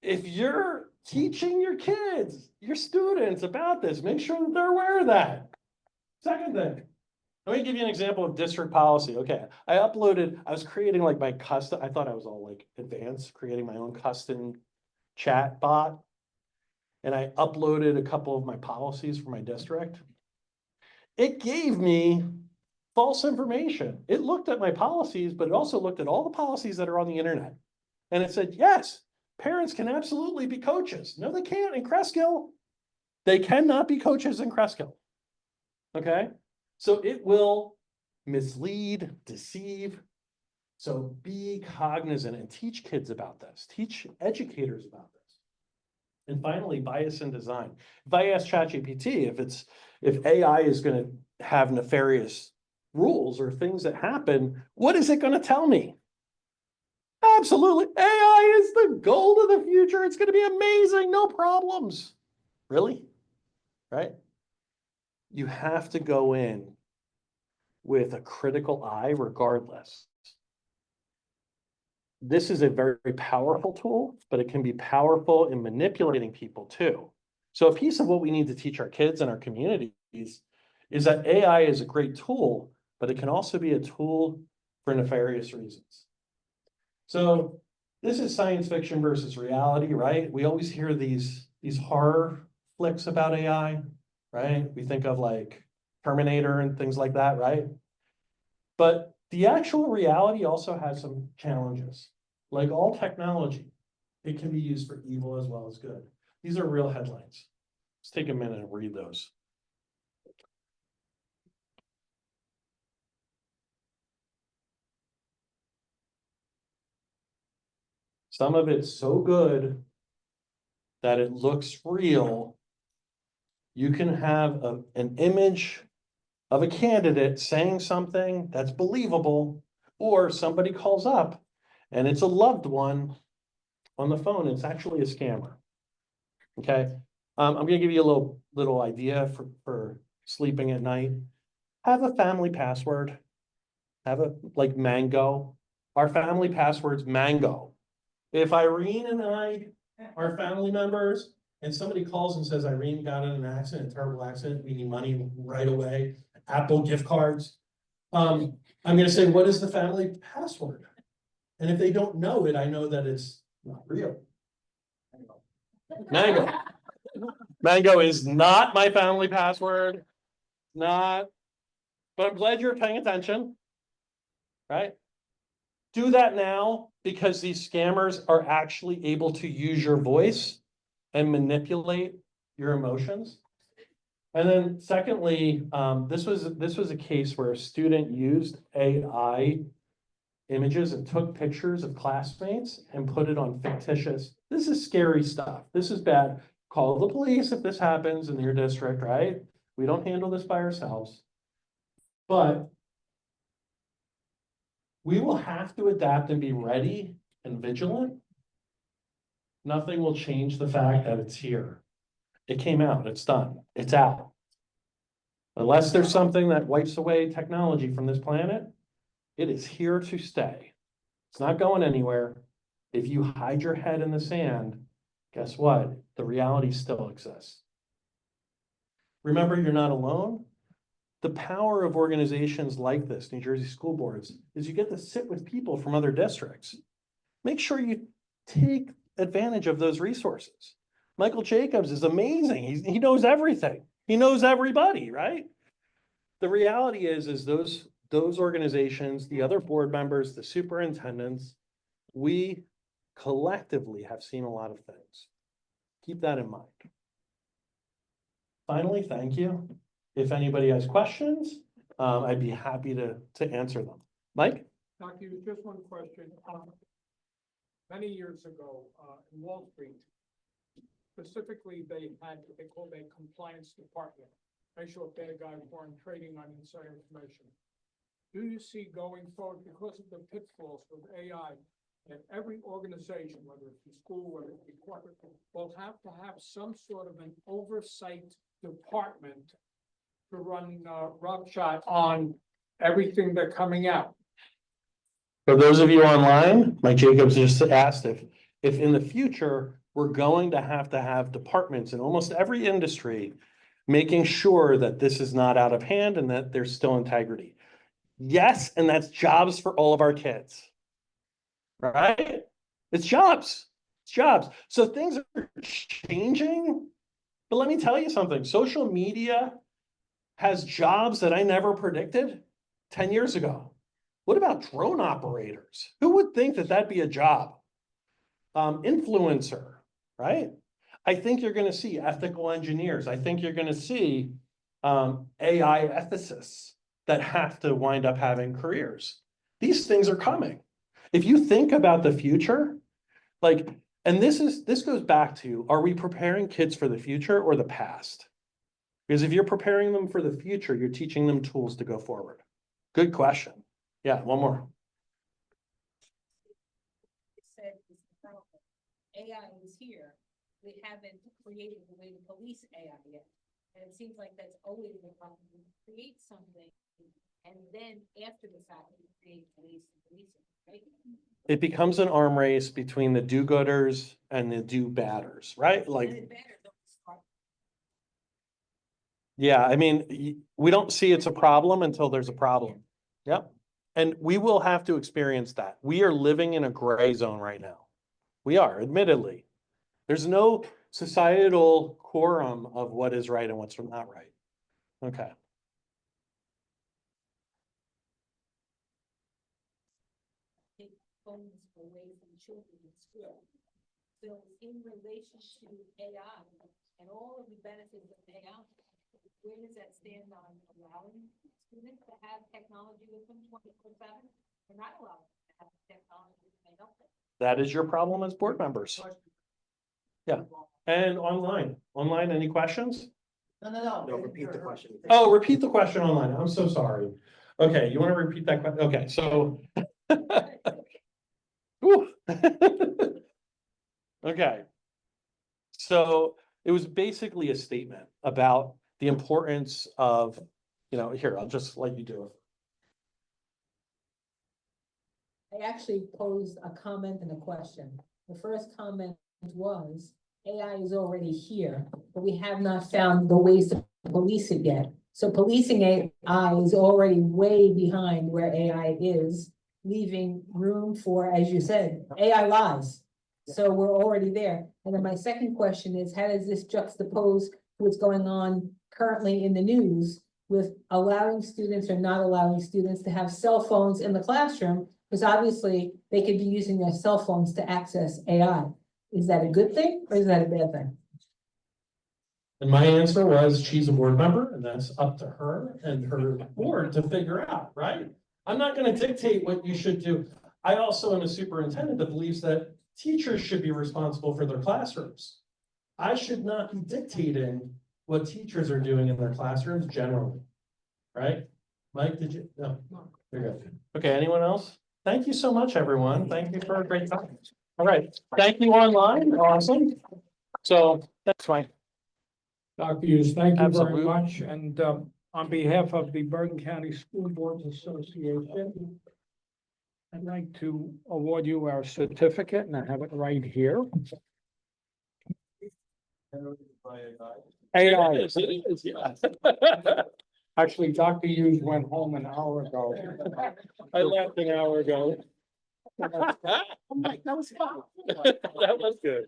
if you're teaching your kids, your students about this, make sure that they're aware of that. Second thing, let me give you an example of district policy. Okay, I was creating like my custom, I thought I was all like advanced, creating my own custom chat bot. And I uploaded a couple of my policies for my district. It gave me false information. It looked at my policies, but it also looked at all the policies that are on the internet. And it said, yes, parents can absolutely be coaches. No, they can't in Cresskill. They cannot be coaches in Cresskill. Okay, so it will mislead, deceive. So be cognizant and teach kids about this. Teach educators about this. And finally, bias in design. If I ask ChatGPT if AI is going to have nefarious rules or things that happen, what is it going to tell me? Absolutely. AI is the gold of the future. It's going to be amazing. No problems. Really? Right? You have to go in with a critical eye regardless. This is a very, very powerful tool, but it can be powerful in manipulating people too. So a piece of what we need to teach our kids and our communities is that AI is a great tool, but it can also be a tool for nefarious reasons. So this is science fiction versus reality, right? We always hear these horror flicks about AI, right? We think of like Terminator and things like that, right? But the actual reality also has some challenges. Like all technology, it can be used for evil as well as good. These are real headlines. Let's take a minute and read those. Some of it's so good that it looks real. You can have an image of a candidate saying something that's believable, or somebody calls up and it's a loved one on the phone. It's actually a scammer. Okay. I'm going to give you a little idea for sleeping at night. Have a family password. Have a like Mango. Our family password's Mango. If Irene and I are family members and somebody calls and says Irene got in an accident, a terrible accident, we need money right away, Apple gift cards. I'm going to say, what is the family password? And if they don't know it, I know that it's not real. Mango. Mango is not my family password. Not, but I'm glad you're paying attention. Right? Do that now because these scammers are actually able to use your voice and manipulate your emotions. And then secondly, this was a case where a student used AI images and took pictures of classmates and put it on fictitious. This is scary stuff. This is bad. Call the police if this happens in your district, right? We don't handle this by ourselves. But we will have to adapt and be ready and vigilant. Nothing will change the fact that it's here. It came out, it's done, it's out. Unless there's something that wipes away technology from this planet, it is here to stay. It's not going anywhere. If you hide your head in the sand, guess what? The reality still exists. Remember, you're not alone. The power of organizations like this, New Jersey school boards, is you get to sit with people from other districts. Make sure you take advantage of those resources. Michael Jacobs is amazing. He knows everything. He knows everybody, right? The reality is those organizations, the other board members, the superintendents, we collectively have seen a lot of things. Keep that in mind. Finally, thank you. If anybody has questions, I'd be happy to answer them. Mike? Dr. Just one question. Many years ago, in Wall Street, specifically, they had what they called a compliance department. Make sure if bad guys weren't trading on insider information. Do you see going forward, because of the pitfalls with AI, that every organization, whether it be school, whether it be corporate, will have to have some sort of an oversight department to run roughshod on everything they're coming out. For those of you online, Mike Jacobs just asked if in the future, we're going to have departments in almost every industry, making sure that this is not out of hand and that there's still integrity. Yes, and that's jobs for all of our kids. Right? It's jobs. It's jobs. So things are changing. But let me tell you something. Social media has jobs that I never predicted 10 years ago. What about drone operators? Who would think that that'd be a job? Influencer, right? I think you're going to see ethical engineers. I think you're going to see AI ethicists that have to wind up having careers. These things are coming. If you think about the future, like, and this goes back to, are we preparing kids for the future or the past? Because if you're preparing them for the future, you're teaching them tools to go forward. Good question. Yeah, one more. Said is the problem. AI is here. We haven't created the way to police AI yet. And it seems like that's always the problem. We create something and then after the fact, we create policing, right? It becomes an arm race between the do-gooders and the do-badders, right? Like, And it better don't start. yeah, I mean, we don't see it's a problem until there's a problem. Yep. And we will have to experience that. We are living in a gray zone right now. We are, admittedly. There's no societal quorum of what is right and what's not right. Okay. Take phones away from children in school. So in relation to AI and all of the benefits of AI, where does that stand on allowing students to have technology with them 24/7? We're not allowed to have technology with them. That is your problem as board members. Yeah. And online, any questions? No. Repeat the question. Oh, repeat the question online. I'm so sorry. Okay, you want to repeat that question? Okay, so. Whew. Okay. So it was basically a statement about the importance of, here, I'll just let you do it. I actually posed a comment and a question. The first comment was, AI is already here, but we have not found the ways to police it yet. So policing AI is already way behind where AI is, leaving room for, as you said, AI lies. So we're already there. And then my second question is, how does this juxtapose what's going on currently in the news with allowing students or not allowing students to have cell phones in the classroom? Because obviously they could be using their cell phones to access AI. Is that a good thing or is that a bad thing? And my answer was, she's a board member and that's up to her and her board to figure out, right? I'm not going to dictate what you should do. I also am a superintendent that believes that teachers should be responsible for their classrooms. I should not be dictating what teachers are doing in their classrooms generally, right? Mike, did you? No, you're good. Okay, anyone else? Thank you so much, everyone. Thank you for a great time. All right, thank you online. Awesome. So that's fine. Dr. Hughes, thank you very Absolutely. much. And on behalf of the Bergen County School Boards Association, I'd like to award you our certificate, and I have it right here. AI. Actually, Dr. Hughes went home an hour ago. I left an hour ago. That was fun. That was good.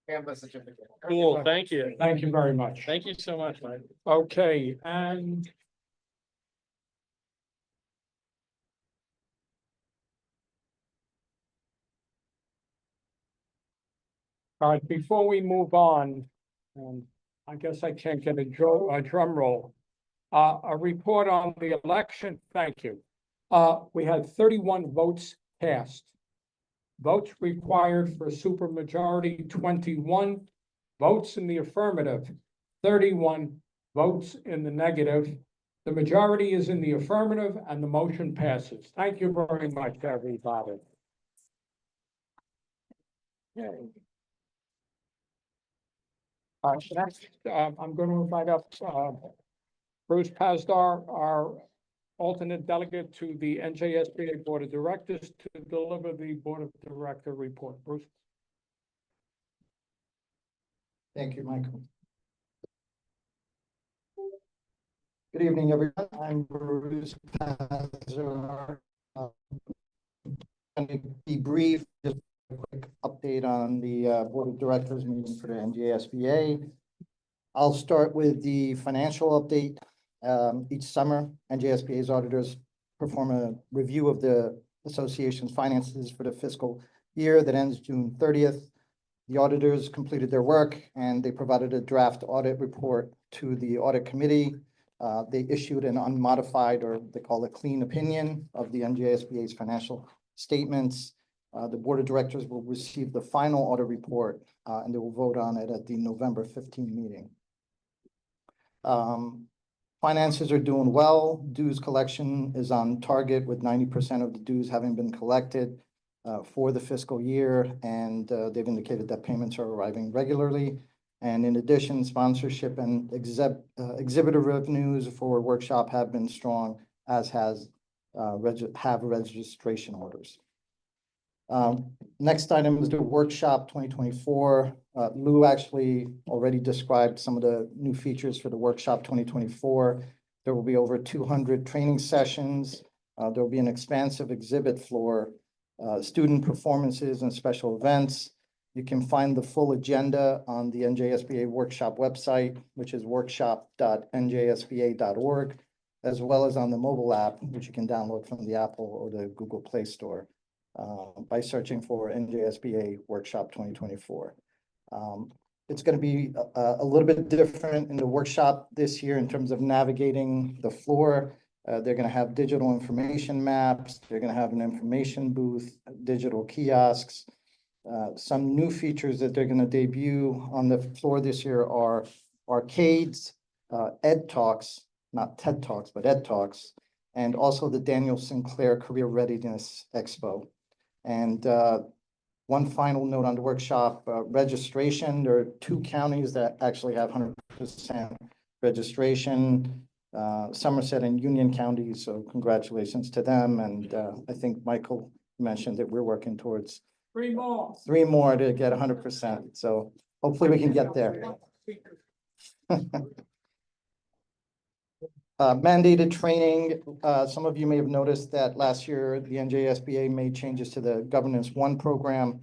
Canvas certificate. Cool, thank you. Thank you very much. Thank you so much, Mike. Okay, and all right, before we move on, I guess I can't get a drum roll. A report on the election. Thank you. We had 31 votes cast. Votes required for supermajority, 21. Votes in the affirmative, 31. Votes in the negative, The majority is in the affirmative and the motion passes. Thank you very much, everybody. Okay. Next, I'm going to invite up, Bruce Pasdar, our alternate delegate to the NJSBA Board of Directors, to deliver the Board of Director report. Bruce? Thank you, Michael. Good evening, everyone. I'm Bruce Pazar. Going to be brief, just a quick update on the Board of Directors meeting for the NJSBA. I'll start with the financial update. Each summer, NJSBA's auditors perform a review of the association's finances for the fiscal year that ends June 30th. The auditors completed their work and they provided a draft audit report to the audit committee. They issued an unmodified, or they call it clean opinion, of the NJSBA's financial statements. The Board of Directors will receive the final audit report and they will vote on it at the November 15 meeting. Finances are doing well. Dues collection is on target, with 90% of the dues having been collected for the fiscal year, and they've indicated that payments are arriving regularly. And in addition, sponsorship and exhibitor revenues for workshop have been strong, as have registration orders. Next item is the workshop 2024. Lou actually already described some of the new features for the workshop 2024. There will be over 200 training sessions. There will be an expansive exhibit floor, student performances and special events. You can find the full agenda on the NJSBA workshop website, which is workshop.njsba.org, as well as on the mobile app, which you can download from the Apple or the Google Play Store by searching for NJSBA Workshop 2024. It's going to be a little bit different in the workshop this year in terms of navigating the floor. They're going to have digital information maps. They're going to have an information booth, digital kiosks. Some new features that they're going to debut on the floor this year are arcades, Ed Talks, not TED Talks, but Ed Talks, and also the Daniel Sinclair Career Readiness Expo. And one final note on the workshop registration. There are 2 counties that actually have 100% registration, Somerset and Union counties. So congratulations to them. And I think Michael mentioned that we're working towards 3 more. 3 more to get 100%. So hopefully we can get there. Mandated training. Some of you may have noticed that last year the NJSBA made changes to the Governance 1 program.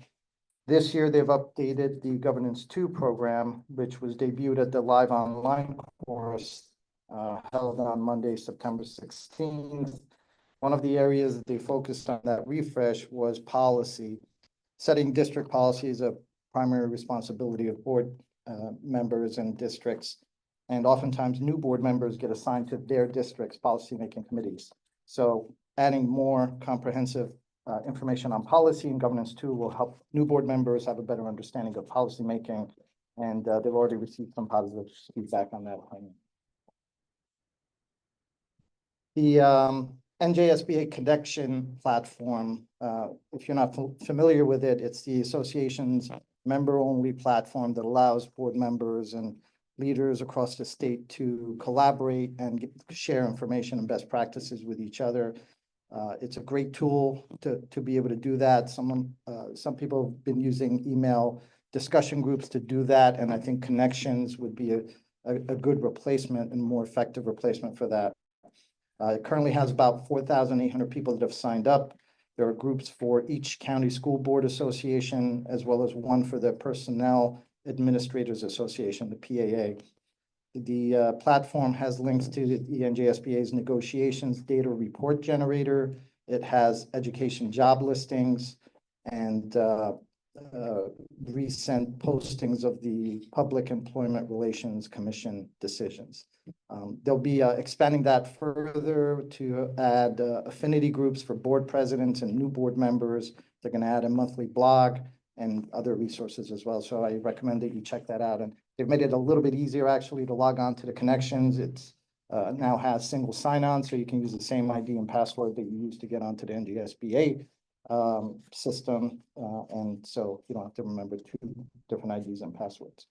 This year they've updated the Governance 2 program, which was debuted at the live online course held on Monday, September 16th. One of the areas that they focused on that refresh was policy. Setting district policy is a primary responsibility of board members and districts. And oftentimes new board members get assigned to their district's policymaking committees. So adding more comprehensive information on policy and Governance 2 will help new board members have a better understanding of policymaking. And they've already received some positive feedback on that. The NJSBA Connection platform, if you're not familiar with it, it's the association's member-only platform that allows board members and leaders across the state to collaborate and share information and best practices with each other. It's a great tool to be able to do that. Some people have been using email discussion groups to do that, and I think Connections would be a good replacement and more effective replacement for that. It currently has about 4,800 people that have signed up. There are groups for each county school board association, as well as one for the Personnel Administrators Association, the PAA. The platform has links to the NJSBA's negotiations data report generator. It has education job listings and recent postings of the Public Employment Relations Commission decisions. They'll be expanding that further to add affinity groups for board presidents and new board members. They're going to add a monthly blog and other resources as well. So I recommend that you check that out. And they've made it a little bit easier actually to log on to the Connections. It's now has single sign-on, so you can use the same ID and password that you use to get onto the NGSBA system. And so you don't have to remember two different IDs and passwords.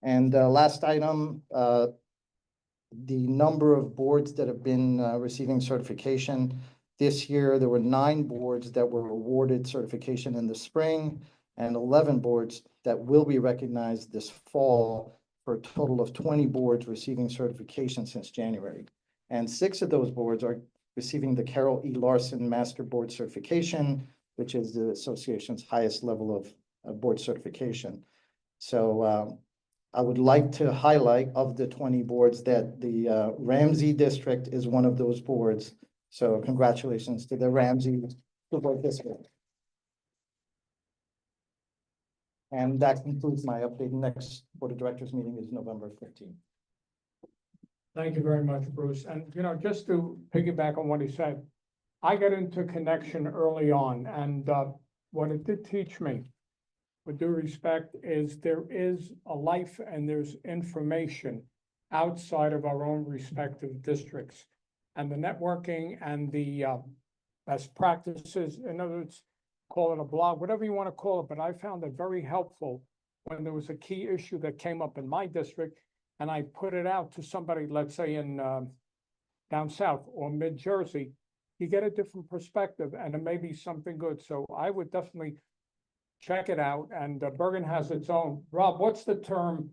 And last item, the number of boards that have been receiving certification. This year, there were 9 boards that were awarded certification in the spring and 11 boards that will be recognized this fall, for a total of 20 boards receiving certification since January. And 6 of those boards are receiving the Carol E. Larson Master Board Certification, which is the association's highest level of board certification. So I would like to highlight, of the 20 boards, that the Ramsey District is one of those boards. So congratulations to the Ramsey School Board District. And that concludes my update. Next Board of Directors meeting is November 15th. Thank you very much, Bruce. And, you know, just to piggyback on what he said, I got into Connection early on, and what it did teach me, with due respect, is there is a life and there's information outside of our own respective districts. And the networking and the best practices, in other words, call it a blog, whatever you want to call it, but I found it very helpful when there was a key issue that came up in my district, and I put it out to somebody, let's say in down south or mid-Jersey. You get a different perspective, and it may be something good. So I would definitely check it out. And Bergen has its own. Rob, what's the term?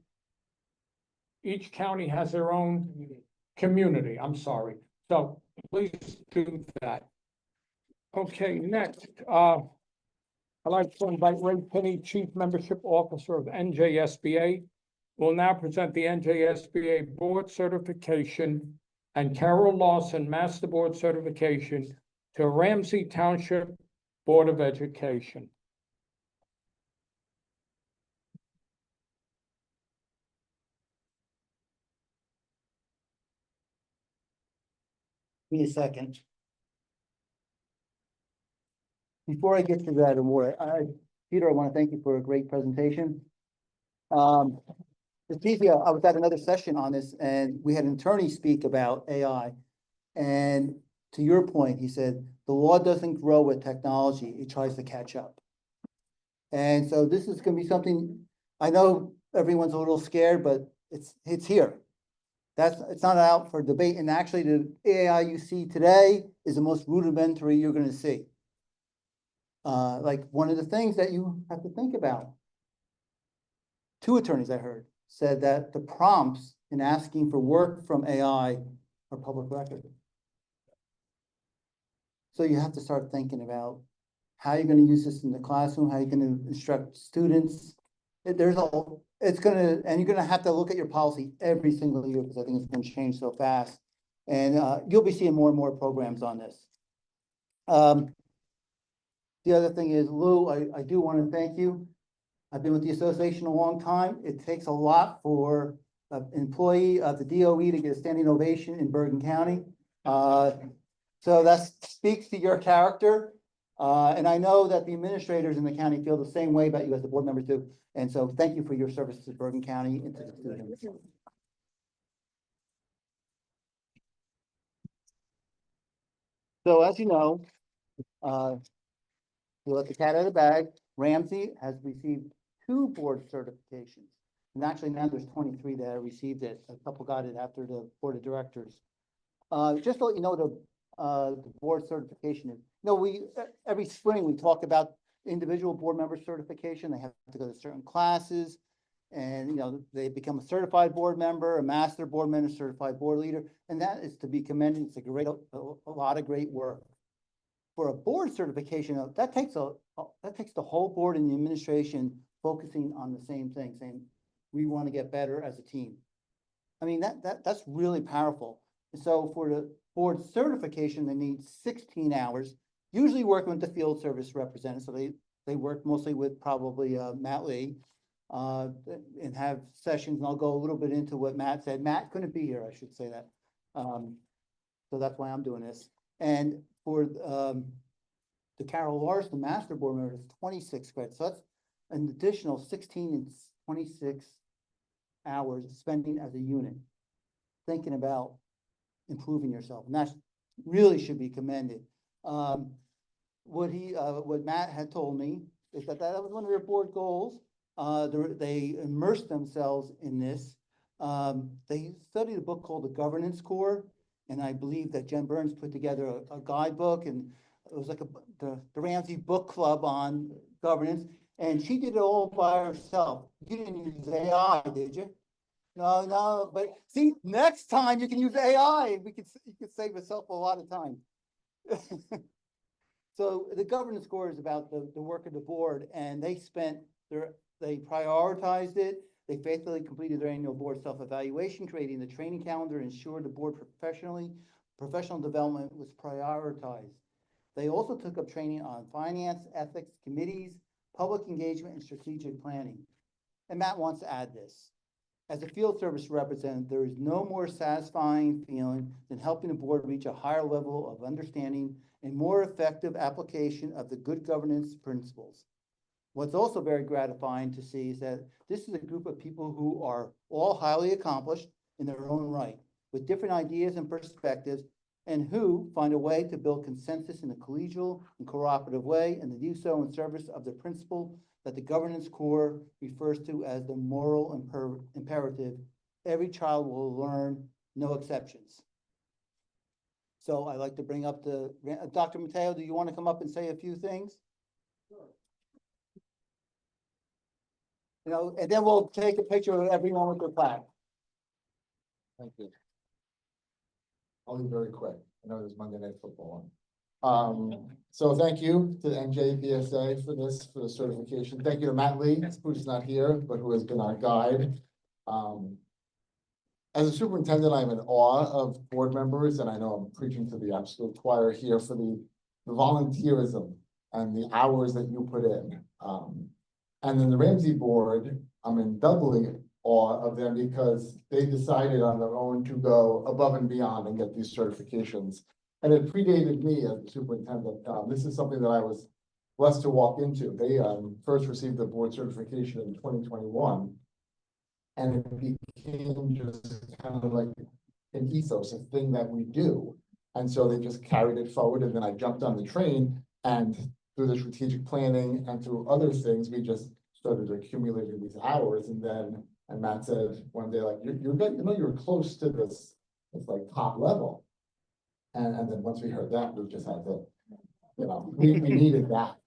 Each county has their own community. I'm sorry. So please do that. Okay, next, I'd like to invite Ray Penny, Chief Membership Officer of NJSBA, will now present the NJSBA Board Certification and Carol Lawson Master Board Certification to Ramsey Township Board of Education. Give me a second. Before I get to that award, Peter, I want to thank you for a great presentation. It's easy. I was at another session on this, and we had an attorney speak about AI. And to your point, he said, the law doesn't grow with technology, it tries to catch up. And so this is going to be something, I know everyone's a little scared, but it's here. It's not out for debate. And actually, the AI you see today is the most rudimentary you're going to see. Like one of the things that you have to think about. 2 attorneys I heard said that the prompts in asking for work from AI are public record. So you have to start thinking about how you're going to use this in the classroom, how you're going to instruct students. And you're going to have to look at your policy every single year, because I think it's going to change so fast. And you'll be seeing more and more programs on this. The other thing is, Lou, I do want to thank you. I've been with the association a long time. It takes a lot for an employee of the DOE to get a standing ovation in Bergen County. So that speaks to your character. And I know that the administrators in the county feel the same way about you as the board members do. And so thank you for your service to Bergen County and to the students. So as you know, we let the cat out of the bag. Ramsey has received 2 board certifications. And actually now there's 23 that have received it. A couple got it after the board of directors. Just to let you know, the board certification is, every spring we talk about individual board member certification. They have to go to certain classes, and they become a certified board member, a master board member, certified board leader, and that is to be commended. It's a lot of great work. For a board certification, that takes the whole board and the administration focusing on the same thing, saying we want to get better as a team. I mean, that's really powerful. So for the board certification, they need 16 hours, usually working with the field service representative. So they work mostly with probably Matt Lee and have sessions. And I'll go a little bit into what Matt said. Matt couldn't be here, I should say that. So that's why I'm doing this. And for the Carol Larson Master Board member, is 26 credits. So that's an additional 16 and 26 hours spending as a unit, thinking about improving yourself, and that's really should be commended. What Matt had told me is that was one of their board goals. They immersed themselves in this. They studied a book called The Governance Core, and I believe that Jen Burns put together a guidebook, and it was like the Ramsey Book Club on governance, and she did it all by herself. You didn't use AI, did you? No, but see, next time you can use AI. You could save yourself a lot of time. So the governance score is about the work of the board, and they prioritized it. They faithfully completed their annual board self-evaluation, creating the training calendar, ensured the board professional development was prioritized. They also took up training on finance, ethics, committees, public engagement, and strategic planning. And Matt wants to add this. As a field service representative, there is no more satisfying feeling than helping the board reach a higher level of understanding and more effective application of the good governance principles. What's also very gratifying to see is that this is a group of people who are all highly accomplished in their own right, with different ideas and perspectives, and who find a way to build consensus in a collegial and cooperative way, and to do so in service of the principle that the governance core refers to as the moral imperative. Every child will learn, no exceptions. So I'd like to bring up Dr. Mateo, do you want to come up and say a few things? Sure. And then we'll take a picture of everyone with their flag. Thank you. I'll be very quick. I know there's Monday Night Football on. So thank you to the NJBSA for the certification. Thank you to Matt Lee, who's not here, but who has been our guide. As a superintendent, I'm in awe of board members, and I know I'm preaching to the absolute choir here for the volunteerism and the hours that you put in. And then the Ramsey board, I'm in doubly awe of them because they decided on their own to go above and beyond and get these certifications. And it predated me as a superintendent. This is something that I was blessed to walk into. They first received the board certification in 2021. And it became just kind of like an ethos, a thing that we do. And so they just carried it forward. And then I jumped on the train, and through the strategic planning and through other things, we just started accumulating these hours. And Matt said one day, like, you're good, you're close to this, it's like top level. And then once we heard that, we just had to, we needed that.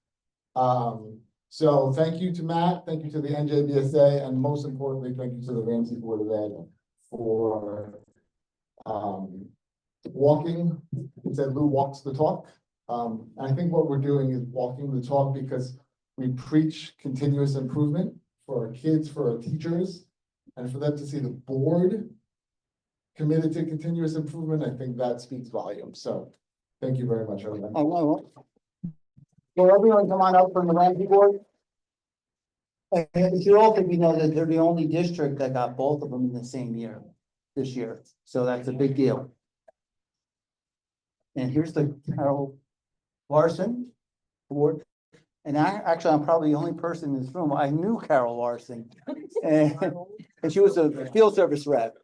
So thank you to Matt, thank you to the NJBSA, and most importantly, thank you to the Ramsey Board of Ed for walking. It said Lou walks the talk. And I think what we're doing is walking the talk because we preach continuous improvement for our kids, for our teachers, and for them to see the board committed to continuous improvement. I think that speaks volumes. So thank you very much, everyone. Will everyone come on up from the Ramsey board? And it should also be noted that they're the only district that got both of them in the same year, this year. So that's a big deal. And here's the Carol Larson board. And I'm probably the only person in this room. I knew Carol Larson. And she was a field service rep.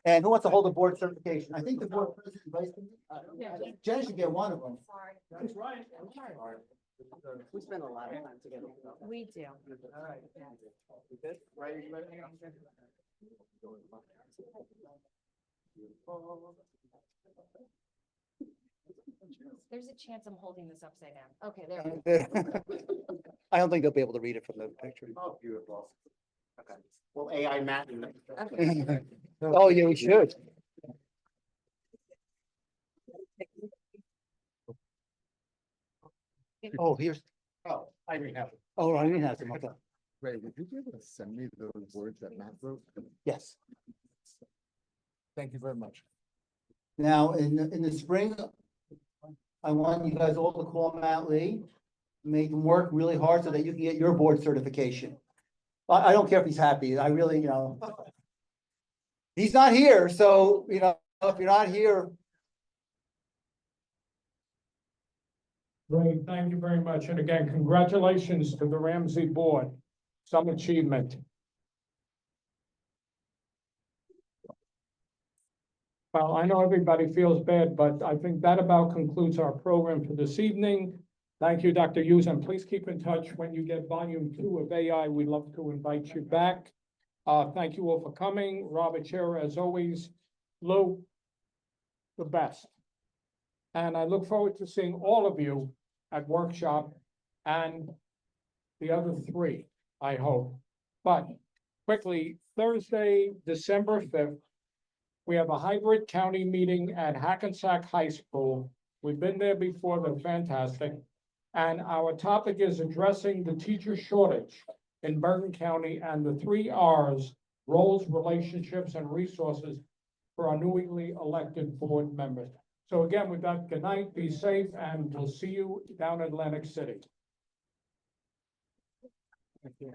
And who wants to hold a board certification? I think the board president, vice president, Jen should get one of them. Sorry. That's right. We spend a lot of time together. We do. All right. There's a chance I'm holding this upside down. Okay, there we go. I don't think they'll be able to read it from the picture. Oh, beautiful. Okay. Well, AI Matt. Oh, yeah, we should. Oh, here's, Oh, I didn't have it. oh, I didn't have them. Okay. Ray, would you be able to send me those words that Matt wrote? Yes. Thank you very much. Now, in the spring, I want you guys all to call Matt Lee, make him work really hard so that you can get your board certification. I don't care if he's happy. I really, he's not here. So, if you're not here. Great, thank you very much. And again, congratulations to the Ramsey board. Some achievement. Well, I know everybody feels bad, but I think that about concludes our program for this evening. Thank you, Dr. Hughes, and please keep in touch when you get volume 2 of AI. We'd love to invite you back. Thank you all for coming. Robert Chair, as always. Lou, the best. And I look forward to seeing all of you at workshop and the other 3, I hope. But quickly, Thursday, December 5th, we have a hybrid county meeting at Hackensack High School. We've been there before, they're fantastic. And our topic is addressing the teacher shortage in Bergen County and the 3 Rs, roles, relationships, and resources for our newly elected board members. So again, with that, good night, be safe, and we'll see you down in Atlantic City. Thank you.